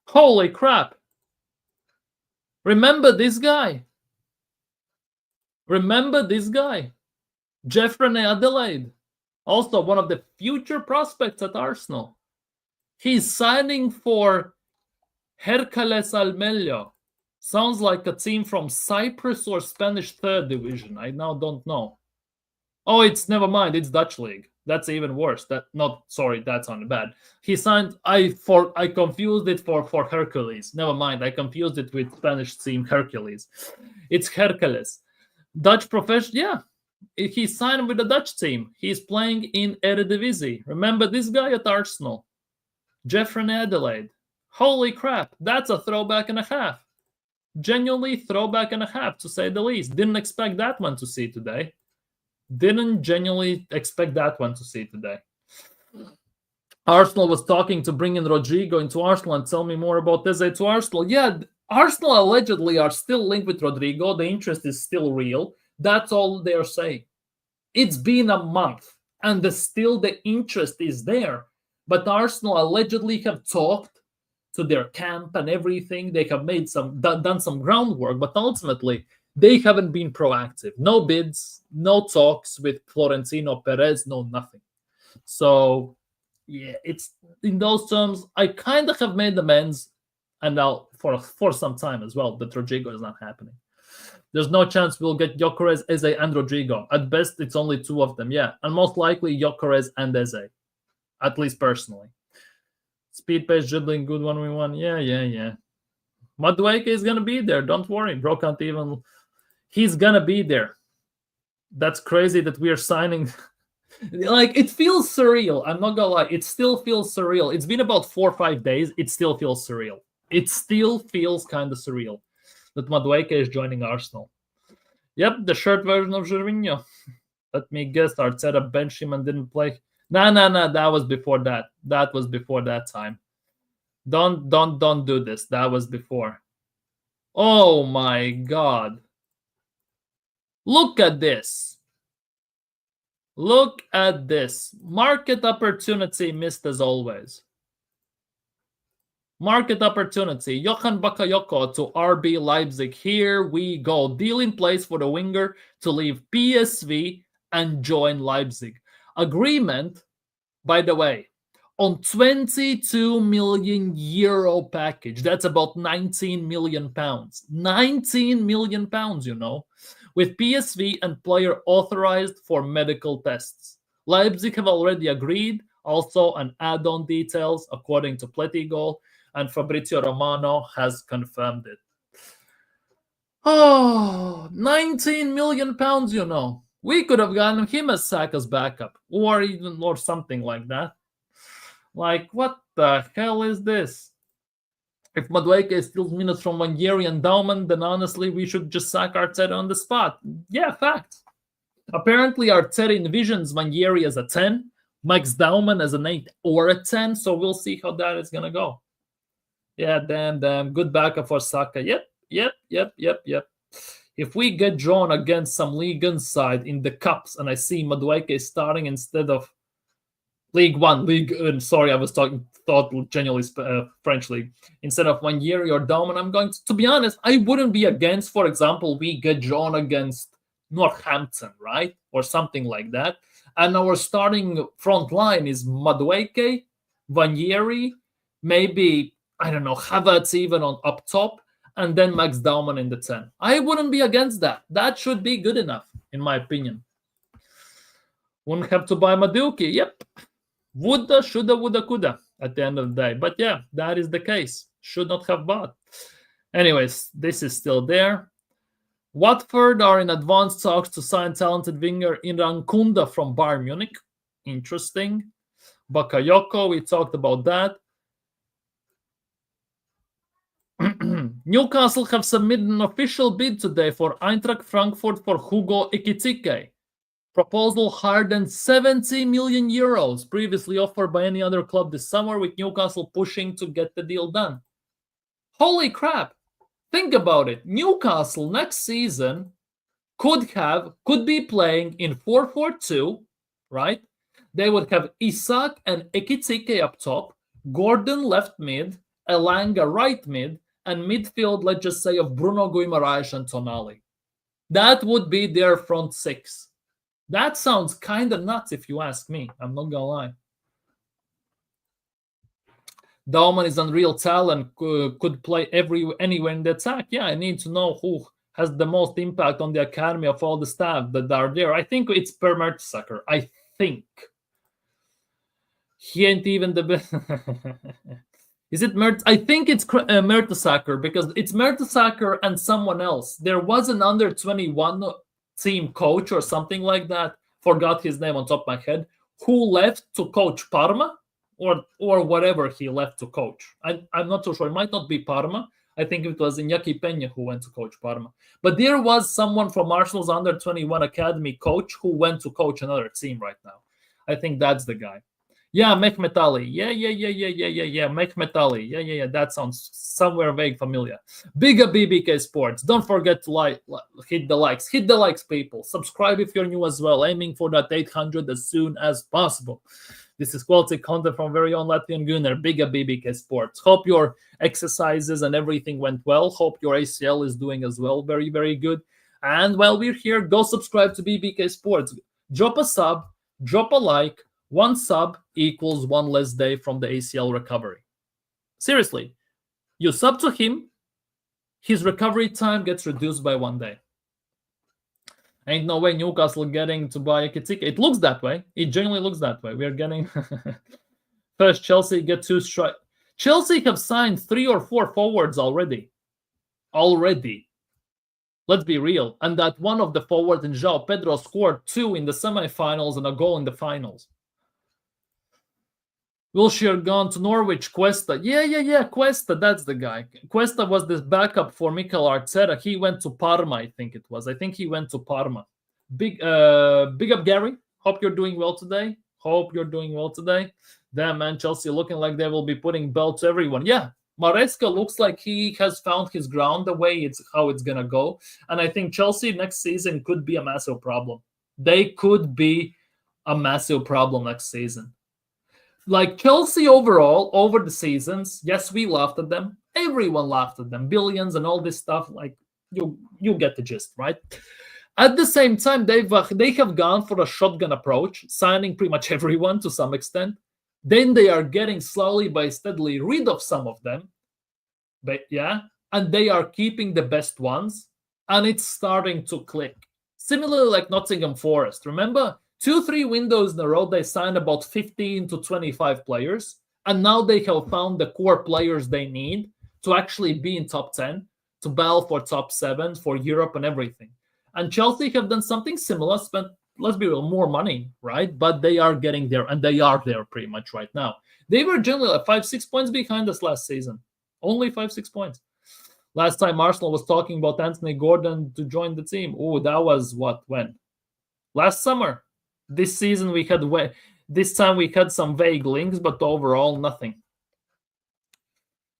Holy crap. Remember this guy. Remember this guy. Jeffrey Adelaide. Also one of the future prospects at Arsenal. He's signing for Hercules Almelio. Sounds like a team from Cyprus or Spanish third division. I now don't know. Oh, it's never mind. It's Dutch league. That's even worse. That's on bad. He signed. I confused it for Hercules. Never mind. I confused it with Spanish team Hercules. It's Hercules. Dutch professional. Yeah, he signed with the Dutch team. He's playing in Eredivisie. Remember this guy at Arsenal, Jeffrey Adelaide. Holy crap! That's a throwback and a half. Genuinely throwback and a half, to say the least. Didn't expect that one to see today. Didn't genuinely expect that one to see today. Arsenal was talking to bring in Rodrigo into Arsenal and tell me more about Eze to Arsenal. Yeah, Arsenal allegedly are still linked with Rodrigo. The interest is still real. That's all they're saying. It's been a month and still the interest is there. But Arsenal allegedly have talked to their camp and everything. They have made done some groundwork, but ultimately they haven't been proactive. No bids, no talks with Florentino Perez, no nothing. So yeah, it's in those terms. I kind of have made amends, and now for some time as well. That Rodrigo is not happening. There's no chance we'll get Gyökeres, Eze, and Rodrigo. At best, it's only two of them. Yeah, and most likely Gyökeres and Eze, at least personally. Speed pace dribbling, good 1v1. Yeah. Madueke is gonna be there. Don't worry, bro. Can't even. He's gonna be there. That's crazy that we are signing. Like, it feels surreal. I'm not gonna lie. It still feels surreal. It's been about 4 or 5 days. It still feels surreal. It still feels kind of surreal that Madueke is joining Arsenal. Yep, the short version of Jorginho. Let me guess. Arteta benched him and didn't play. No. That was before that. That was before that time. Don't do this. That was before. Oh my God. Look at this. Look at this. Market opportunity missed as always. Market opportunity. Johan Bakayoko to RB Leipzig. Here we go. Deal in place for the winger to leave PSV and join Leipzig. Agreement, by the way, on 22 million euro package. That's about 19 million pounds. 19 million pounds, you know, with PSV and player authorized for medical tests. Leipzig have already agreed. Also, an add-on details according to Pletigol, and Fabrizio Romano has confirmed it. Oh, 19 million pounds, you know. We could have gotten him as Saka's backup or something like that. Like, what the hell is this? If Madueke steals minutes from Wanjeri and Dauman, then honestly, we should just sack Arteta on the spot. Yeah, fact. Apparently, Arteta envisions Wanjeri as a 10, Max Dauman as an 8 or a 10, so we'll see how that is going to go. Yeah, damn. Good backup for Saka. Yep. If we get drawn against some League One side in the Cups and I see Madueke starting instead of League One, sorry, I was thought genuinely French League. Instead of Wanjeri or Dauman, I'm going to be honest, I wouldn't be against, for example, we get drawn against Northampton, right? Or something like that. And our starting front line is Madueke, Wanjeri, maybe, I don't know, Havertz even on up top, and then Max Dauman in the 10. I wouldn't be against that. That should be good enough, in my opinion. Wouldn't have to buy Madueke. Yep. Woulda, shoulda, woulda, coulda at the end of the day. But yeah, that is the case. Should not have bought. Anyways, this is still there. Watford are in advanced talks to sign talented winger Imran Kunda from Bayern Munich. Interesting. Bakayoko, we talked about that. Newcastle have submitted an official bid today for Eintracht Frankfurt for Hugo Ekitike. Proposal higher than 70 million euros, previously offered by any other club this summer, with Newcastle pushing to get the deal done. Holy crap! Think about it. Newcastle next season could be playing in 4-4-2, right? They would have Isak and Ekitike up top, Gordon left mid, Elanga right mid, and midfield, let's just say, of Bruno Guimaraes and Tonali. That would be their front six. That sounds kind of nuts if you ask me. I'm not gonna lie. Dauman is unreal talent, could play anywhere in the attack. Yeah, I need to know who has the most impact on the academy of all the staff that are there. I think it's Per Mertesacker. I think. He ain't even the best. Is it I think it's Mertesacker, because it's Mertesacker and someone else. There was an under 21 team coach or something like that. Forgot his name on top of my head. Who left to coach Parma or whatever he left to coach. I'm not too sure. It might not be Parma. I think it was Iñaki Peña who went to coach Parma. But there was someone from Arsenal's under 21 academy coach who went to coach another team right now. I think that's the guy. Yeah, Mehmet Ali. Yeah. Mehmet Ali. Yeah. That sounds somewhere vague familiar. Bigger BBK Sports. Don't forget to hit the likes. Hit the likes, people. Subscribe if you're new as well. Aiming for that 800 as soon as possible. This is quality content from very own Latvian Gunnar. Bigger BBK Sports. Hope your exercises and everything went well. Hope your ACL is doing as well. Very, very good. And while we're here, go subscribe to BBK Sports. Drop a sub. Drop a like. One sub equals one less day from the ACL recovery. Seriously, you sub to him, his recovery time gets reduced by 1 day. Ain't no way Newcastle getting to buy Ekitike. It looks that way. It genuinely looks that way. We're getting first Chelsea get 2 strikes. Chelsea have signed 3 or 4 forwards already. Let's be real. And that one of the forwards in João Pedro scored 2 in the semifinals and a goal in the finals. Wilshere gone to Norwich. Cuesta. Yeah. Cuesta, that's the guy. Cuesta was this backup for Mikel Arteta. He went to Parma, I think it was. I think he went to Parma. Big up, Gary. Hope you're doing well today. Damn, man, Chelsea looking like they will be putting belts to everyone. Yeah, Maresca looks like he has found his ground the way how it's going to go. And I think Chelsea next season could be a massive problem. They could be a massive problem next season. Like Chelsea overall, over the seasons, yes, we laughed at them. Everyone laughed at them. Billions and all this stuff. Like, you get the gist, right? At the same time, they have gone for a shotgun approach, signing pretty much everyone to some extent. Then they are getting slowly but steadily rid of some of them. But yeah, and they are keeping the best ones, and it's starting to click. Similarly like Nottingham Forest. Remember? 2-3 windows in a row, they signed about 15 to 25 players, and now they have found the core players they need to actually be in top 10, to battle for top 7, for Europe and everything. And Chelsea have done something similar, spent let's be real, more money, right? But they are getting there, and they are there pretty much right now. They were generally like 5-6 points behind us last season. Only 5-6 points. Last time Arsenal was talking about Anthony Gordon to join the team. Oh, that was when? Last summer. This season this time we had some vague links, but overall nothing.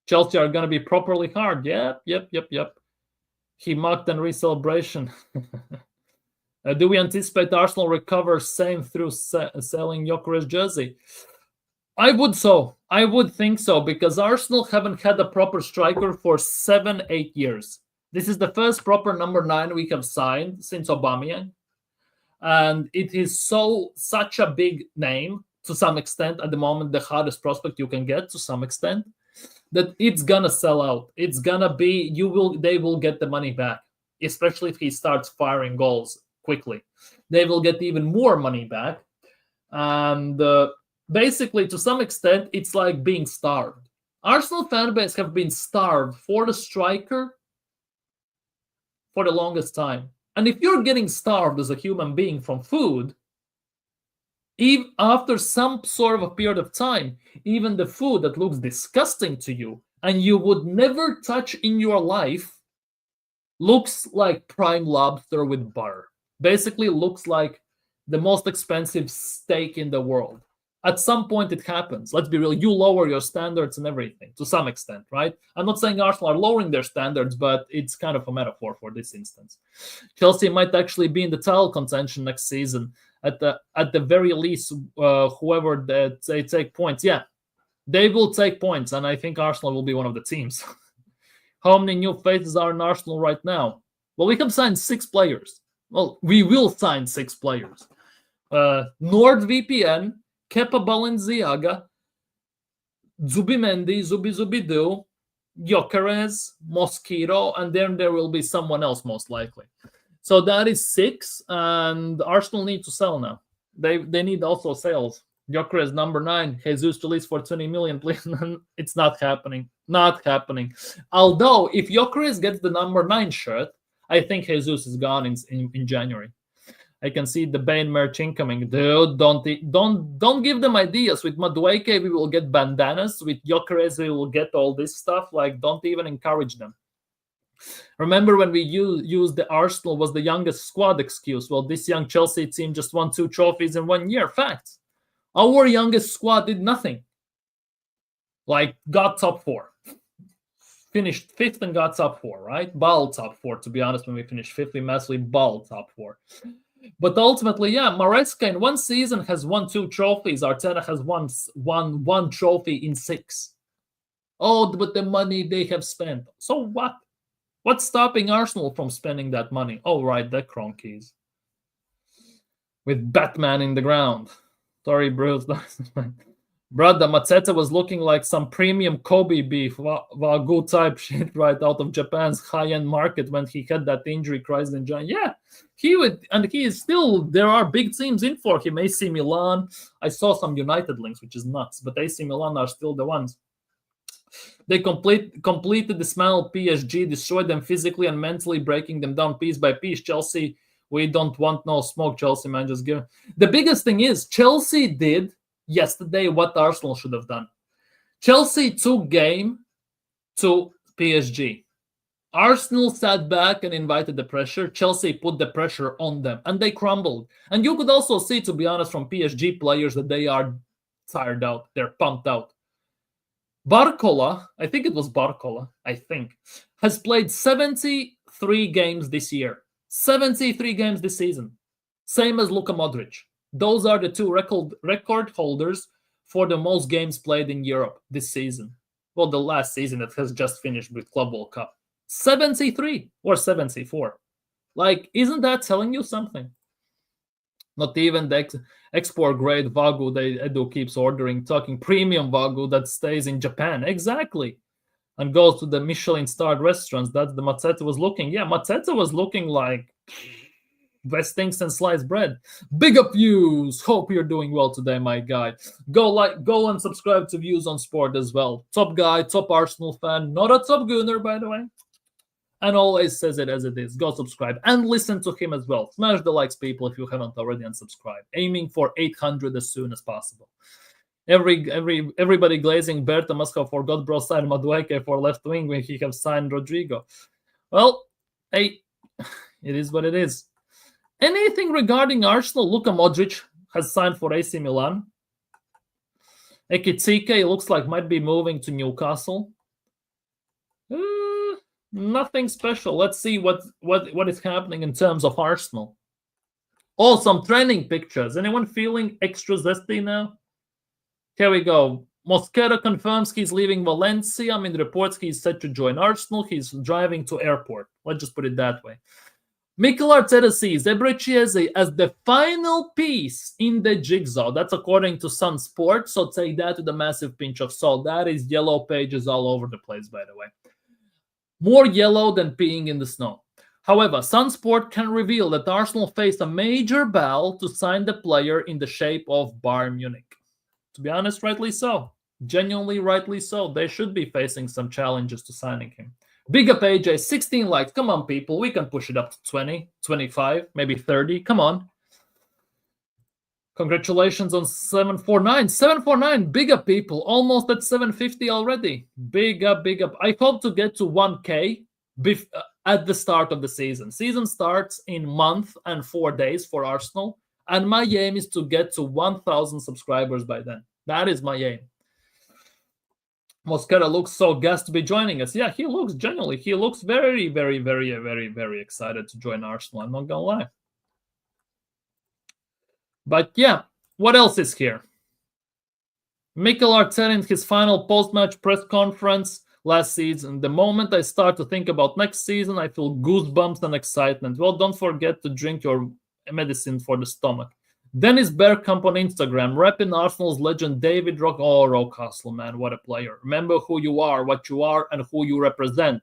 Chelsea are going to be properly hard. Yep. He mocked Henry's celebration. Do we anticipate Arsenal recover same through selling Gyökeres jersey? I would think so, because Arsenal haven't had a proper striker for 7-8 years. This is the first proper number 9 we have signed since Aubameyang. And it is such a big name, to some extent, at the moment, the hardest prospect you can get, to some extent, that it's gonna sell out. It's gonna be, they will get the money back, especially if he starts firing goals quickly. They will get even more money back. And basically, to some extent, it's like being starved. Arsenal fan base have been starved for the striker for the longest time. And if you're getting starved as a human being from food, even after some sort of a period of time, even the food that looks disgusting to you and you would never touch in your life looks like prime lobster with butter. Basically looks like the most expensive steak in the world. At some point it happens. Let's be real. You lower your standards and everything to some extent, right? I'm not saying Arsenal are lowering their standards, but it's kind of a metaphor for this instance. Chelsea might actually be in the title contention next season. At the very least, whoever that they take points, yeah, they will take points, and I think Arsenal will be one of the teams. How many new faces are in Arsenal right now? Well, we have signed 6 players. Well, we will sign 6 players. NordVPN, Kepa Balenciaga, Zubimendi, Zubidu, Gyökeres, Mosquera, and then there will be someone else most likely. So that is 6, and Arsenal need to sell now. They need also sales. Gyökeres number 9, Jesus released for 20 million, please. It's not happening. Not happening. Although if Gyökeres gets the number 9 shirt, I think Jesus is gone in January. I can see the Bane merch incoming. Dude, don't give them ideas. With Madueke, we will get bandanas. With Gyökeres, we will get all this stuff. Like, don't even encourage them. Remember when we used the Arsenal was the youngest squad excuse? Well, this young Chelsea team just won 2 trophies in 1 year. Fact. Our youngest squad did nothing. Like, got top 4. Finished 5th and got top 4, right? Ball top 4, to be honest. When we finished 5th, we massively ball top 4. But ultimately, yeah, Maresca in 1 season has won 2 trophies. Arteta has won one trophy in 6. Oh, but the money they have spent. So what? What's stopping Arsenal from spending that money? Oh, right, the Cronkies. With Batman in the ground. Sorry, Bruce. Brother, Mateta was looking like some premium Kobe beef, Wagyu type shit right out of Japan's high-end market when he had that injury crisis in Japan. Yeah, he is still, there are big teams in for him. AC Milan. I saw some United links, which is nuts, but AC Milan are still the ones. They completed the smile PSG, destroyed them physically and mentally, breaking them down piece by piece. Chelsea, we don't want no smoke, Chelsea, man. Just give. The biggest thing is Chelsea did yesterday what Arsenal should have done. Chelsea took game to PSG. Arsenal sat back and invited the pressure. Chelsea put the pressure on them, and they crumbled. And you could also see, to be honest, from PSG players that they are tired out. They're pumped out. Barcola, I think it was Barcola, has played 73 games this year. 73 games this season. Same as Luka Modric. Those are the 2 record holders for the most games played in Europe this season. Well, the last season that has just finished with Club World Cup. 73 or 74. Like, isn't that telling you something? Not even the export grade Wagyu Edu keeps ordering, talking premium Wagyu that stays in Japan. Exactly. And goes to the Michelin-starred restaurants. That's the Mateta was looking. Yeah, Mateta was looking like best things and sliced bread. Big up views. Hope you're doing well today, my guy. Go and subscribe to Views on Sport as well. Top guy, top Arsenal fan. Not a top Gunner, by the way. and always says it as it is. Go subscribe and listen to him as well. Smash the likes, people, if you haven't already, and subscribe. Aiming for 800 as soon as possible. Everybody glazing Berta Moscow forgot bro signed Madueke for left wing when he have signed Rodrigo. Well, hey, it is what it is. Anything regarding Arsenal? Luka Modric has signed for AC Milan. Ekitike looks like might be moving to Newcastle. Nothing special. Let's see what is happening in terms of Arsenal. Oh, some training pictures. Anyone feeling extra zesty now? Here we go. Mosquera confirms he's leaving Valencia. I mean, reports he's set to join Arsenal. He's driving to airport. Let's just put it that way. Mikel Arteta sees Eberechi Eze as the final piece in the jigsaw. That's according to Sun Sport. So take that with a massive pinch of salt. That is yellow pages all over the place, by the way. More yellow than peeing in the snow. However, Sun Sport can reveal that Arsenal faced a major battle to sign the player in the shape of Bayern Munich. To be honest, rightly so. Genuinely rightly so. They should be facing some challenges to signing him. Big up AJ, 16 likes. Come on, people. We can push it up to 20, 25, maybe 30. Come on. Congratulations on 749. 749. Big up, people. Almost at 750 already. Big up, big up. I hope to get to 1K at the start of the season. Season starts in month and 4 days for Arsenal. And my aim is to get to 1,000 subscribers by then. That is my aim. Mosquera looks so gassed to be joining us. Yeah, he looks genuinely. He looks very, very, very, very, very excited to join Arsenal. I'm not going to lie. But yeah, what else is here? Mikel Arteta in his final post-match press conference last season. The moment I start to think about next season, I feel goosebumps and excitement. Well, don't forget to drink your medicine for the stomach. Dennis Bergkamp on Instagram, repping Arsenal's legend David Rock. Oh, Rocastle, man, what a player. Remember who you are, what you are, and who you represent.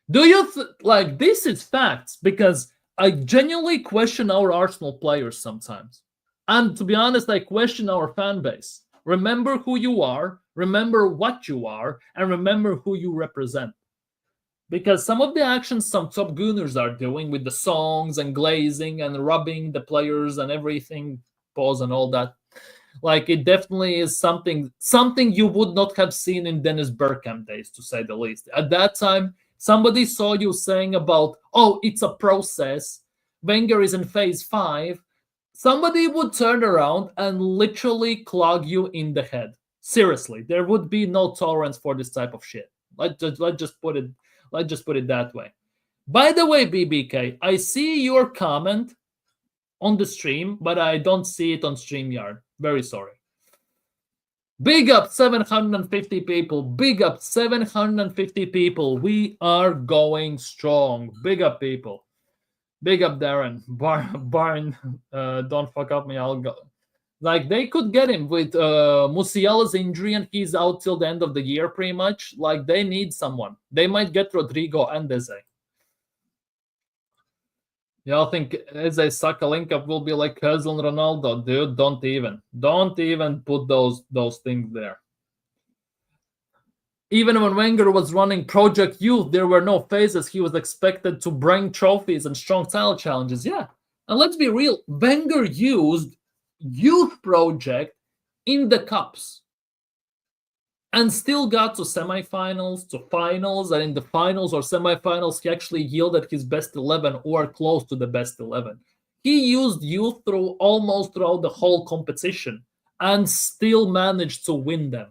Do you like this is facts? Because I genuinely question our Arsenal players sometimes. And to be honest, I question our fan base. Remember who you are, remember what you are, and remember who you represent. Because some of the actions some top gooners are doing with the songs and glazing and rubbing the players and everything, pause and all that, like it definitely is something you would not have seen in Dennis Bergkamp days, to say the least. At that time, somebody saw you saying about, oh, it's a process, Wenger is in phase 5, somebody would turn around and literally clog you in the head. Seriously, there would be no tolerance for this type of shit. Let's just put it that way. By the way, BBK, I see your comment on the stream, but I don't see it on StreamYard. Very sorry. Big up 750 people. Big up 750 people. We are going strong. Big up, people. Big up, Darren. Barn, don't fuck up me. I'll go. Like, they could get him with Musiala's injury, and he's out till the end of the year, pretty much. Like, they need someone. They might get Rodrigo and Eze. Y'all think Eze Saka link-up will be like Hazel and Ronaldo? Dude, don't even put those things there. Even when Wenger was running Project Youth, there were no phases. He was expected to bring trophies and strong title challenges. Yeah, and let's be real. Wenger used youth project in the cups and still got to semifinals, to finals, and in the finals or semifinals he actually yielded his best 11 or close to the best 11. He used youth almost throughout the whole competition and still managed to win them.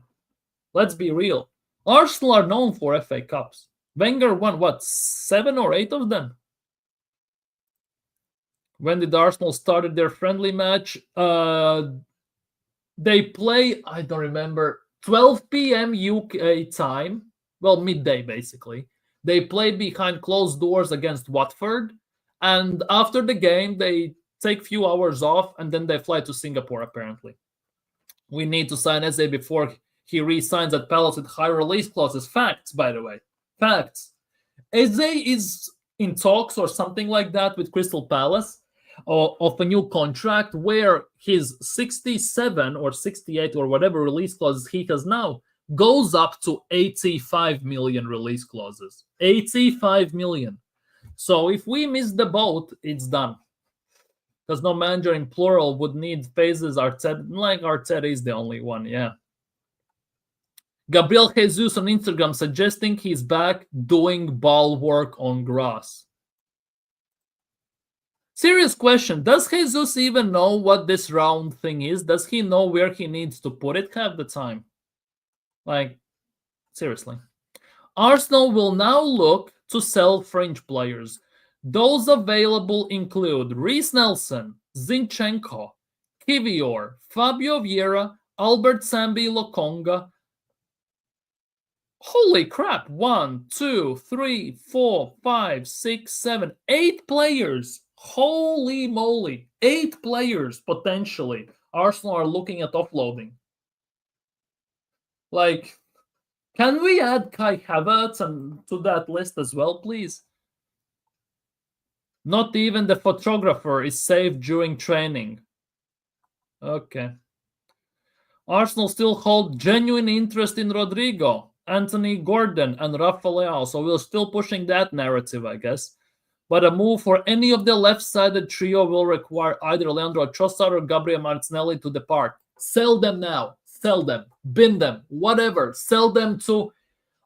Let's be real. Arsenal are known for FA Cups. Wenger won, what, 7 or 8 of them? When did Arsenal started their friendly match? They play, I don't remember, 12 p.m. UK time. Well, midday, basically. They played behind closed doors against Watford. And after the game, they take a few hours off, and then they fly to Singapore, apparently. We need to sign Eze before he re-signs at Palace with high release clauses. Facts, by the way. Facts. Eze is in talks or something like that with Crystal Palace of a new contract where his 67 or 68 or whatever release clauses he has now goes up to 85 million release clauses. 85 million. So if we miss the boat, it's done. Because no manager in plural would need phases. Arteta, like Arteta is the only one, yeah. Gabriel Jesus on Instagram suggesting he's back doing ball work on grass. Serious question. Does Jesus even know what this round thing is? Does he know where he needs to put it half the time? Like, seriously. Arsenal will now look to sell French players. Those available include Reece Nelson, Zinchenko, Kivior, Fabio Vieira, Albert Sambi Lokonga. Holy crap. 1, 2, 3, 4, 5, 6, 7, 8 players. Holy moly. 8 players potentially. Arsenal are looking at offloading. Like, can we add Kai Havertz to that list as well, please? Not even the photographer is safe during training. Okay. Arsenal still hold genuine interest in Rodrigo, Anthony Gordon, and Rafael, so we're still pushing that narrative, I guess. But a move for any of the left-sided trio will require either Leandro Trossard or Gabriel Martinelli to depart. Sell them now. Sell them. Bin them. Whatever. Sell them to,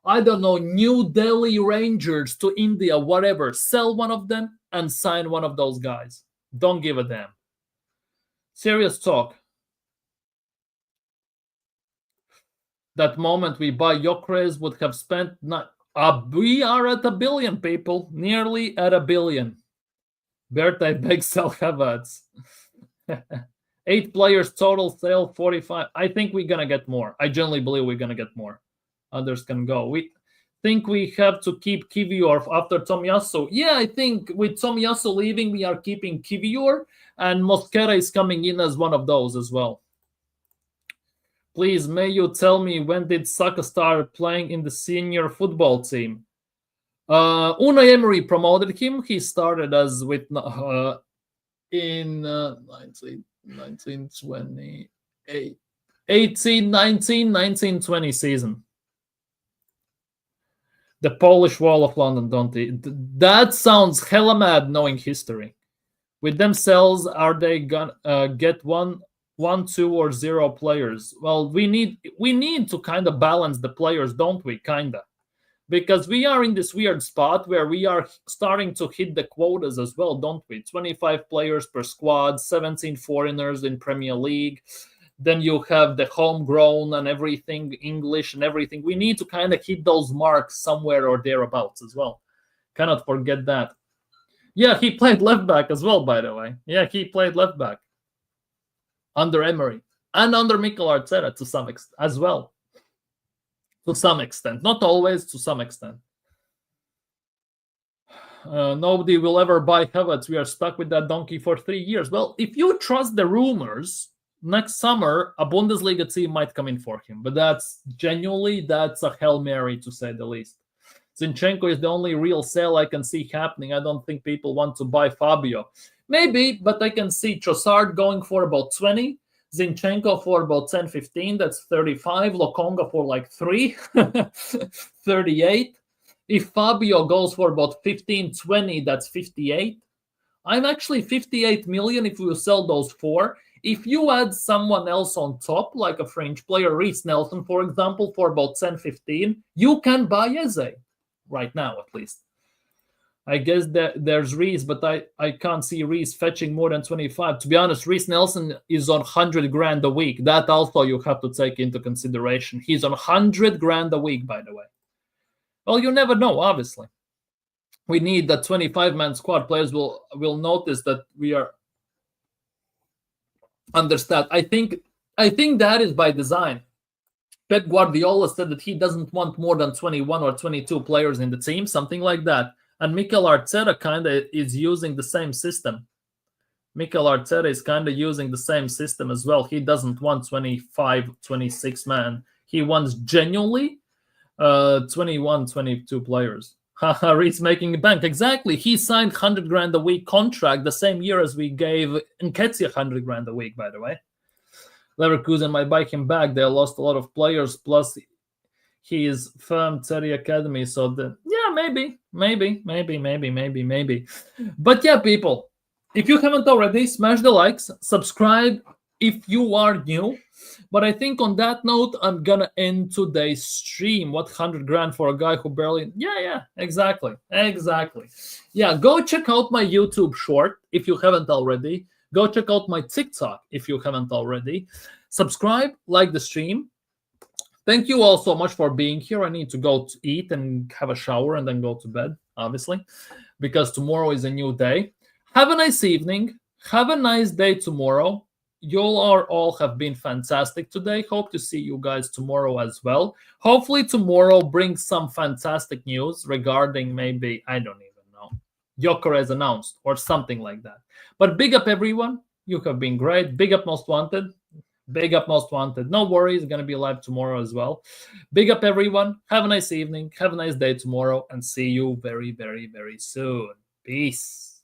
I don't know, New Delhi Rangers, to India, whatever. Sell one of them and sign one of those guys. Don't give a damn. Serious talk. That moment we buy Gyökeres would have spent... we are at 1 billion, people. Nearly at 1 billion. Berta begs sell Havertz. 8 players total, sale 45. I think we're going to get more. I generally believe we're going to get more. Others can go. We think we have to keep Kivior after Tomiyasu. Yeah, I think with Tomiyasu leaving, we are keeping Kivior. And Mosquera is coming in as one of those as well. Please, may you tell me, when did Saka start playing in the senior football team? Unai Emery promoted him. He started as with in 1928, 1920 season. The Polish Wall of London, don't they? That sounds hella mad knowing history. With themselves, are they gonna get one, 2, or 0 players? Well, we need to kind of balance the players, don't we? Kinda. Because we are in this weird spot where we are starting to hit the quotas as well, don't we? 25 players per squad, 17 foreigners in Premier League. Then you have the homegrown and everything, English and everything. We need to kind of hit those marks somewhere or thereabouts as well. Cannot forget that. Yeah, he played left back as well, by the way. Yeah, he played left back. Under Emery. And under Mikel Arteta to some extent as well. To some extent. Not always, to some extent. Nobody will ever buy Havertz. We are stuck with that donkey for 3 years. Well, if you trust the rumors, next summer, a Bundesliga team might come in for him. But that's a Hail Mary, to say the least. Zinchenko is the only real sale I can see happening. I don't think people want to buy Fabio. Maybe, but I can see Trossard going for about 20. Zinchenko for about 10, 15. That's 35. Lokonga for like 3. 38. If Fabio goes for about 15, 20, that's 58. I'm actually 58 million if we sell those 4. If you add someone else on top, like a French player, Reece Nelson, for example, for about 10, 15, you can buy Eze. Right now, at least. I guess that there's Reece, but I can't see Reece fetching more than 25. To be honest, Reece Nelson is on 100 grand a week. That also you have to take into consideration. He's on 100 grand a week, by the way. Well, you never know, obviously. We need that 25-man squad. Players will notice that we are understaffed. I think that is by design. Pep Guardiola said that he doesn't want more than 21 or 22 players in the team, something like that. And Mikel Arteta kind of is using the same system. Mikel Arteta is kind of using the same system as well. He doesn't want 25, 26 man. He wants genuinely 21, 22 players. Haha, Reece making a bank. Exactly. He signed 100 grand a week contract the same year as we gave Nketiah 100 grand a week, by the way. Leverkusen might buy him back. They lost a lot of players. Plus, his firm Terry Academy. So maybe. But yeah, people, if you haven't already, smash the likes, subscribe if you are new. But I think on that note, I'm gonna end today's stream. What, 100 grand for a guy who barely? Yeah, exactly. Yeah, go check out my YouTube short if you haven't already. Go check out my TikTok if you haven't already. Subscribe, like the stream. Thank you all so much for being here. I need to go to eat and have a shower and then go to bed, obviously, because tomorrow is a new day. Have a nice evening. Have a nice day tomorrow. You all have been fantastic today. Hope to see you guys tomorrow as well. Hopefully tomorrow brings some fantastic news regarding maybe, I don't even know, Gyökeres announced or something like that. But big up everyone. You have been great. Big up Most Wanted. Big up Most Wanted. No worries, going to be live tomorrow as well. Big up everyone. Have a nice evening. Have a nice day tomorrow and see you very, very, very soon. Peace.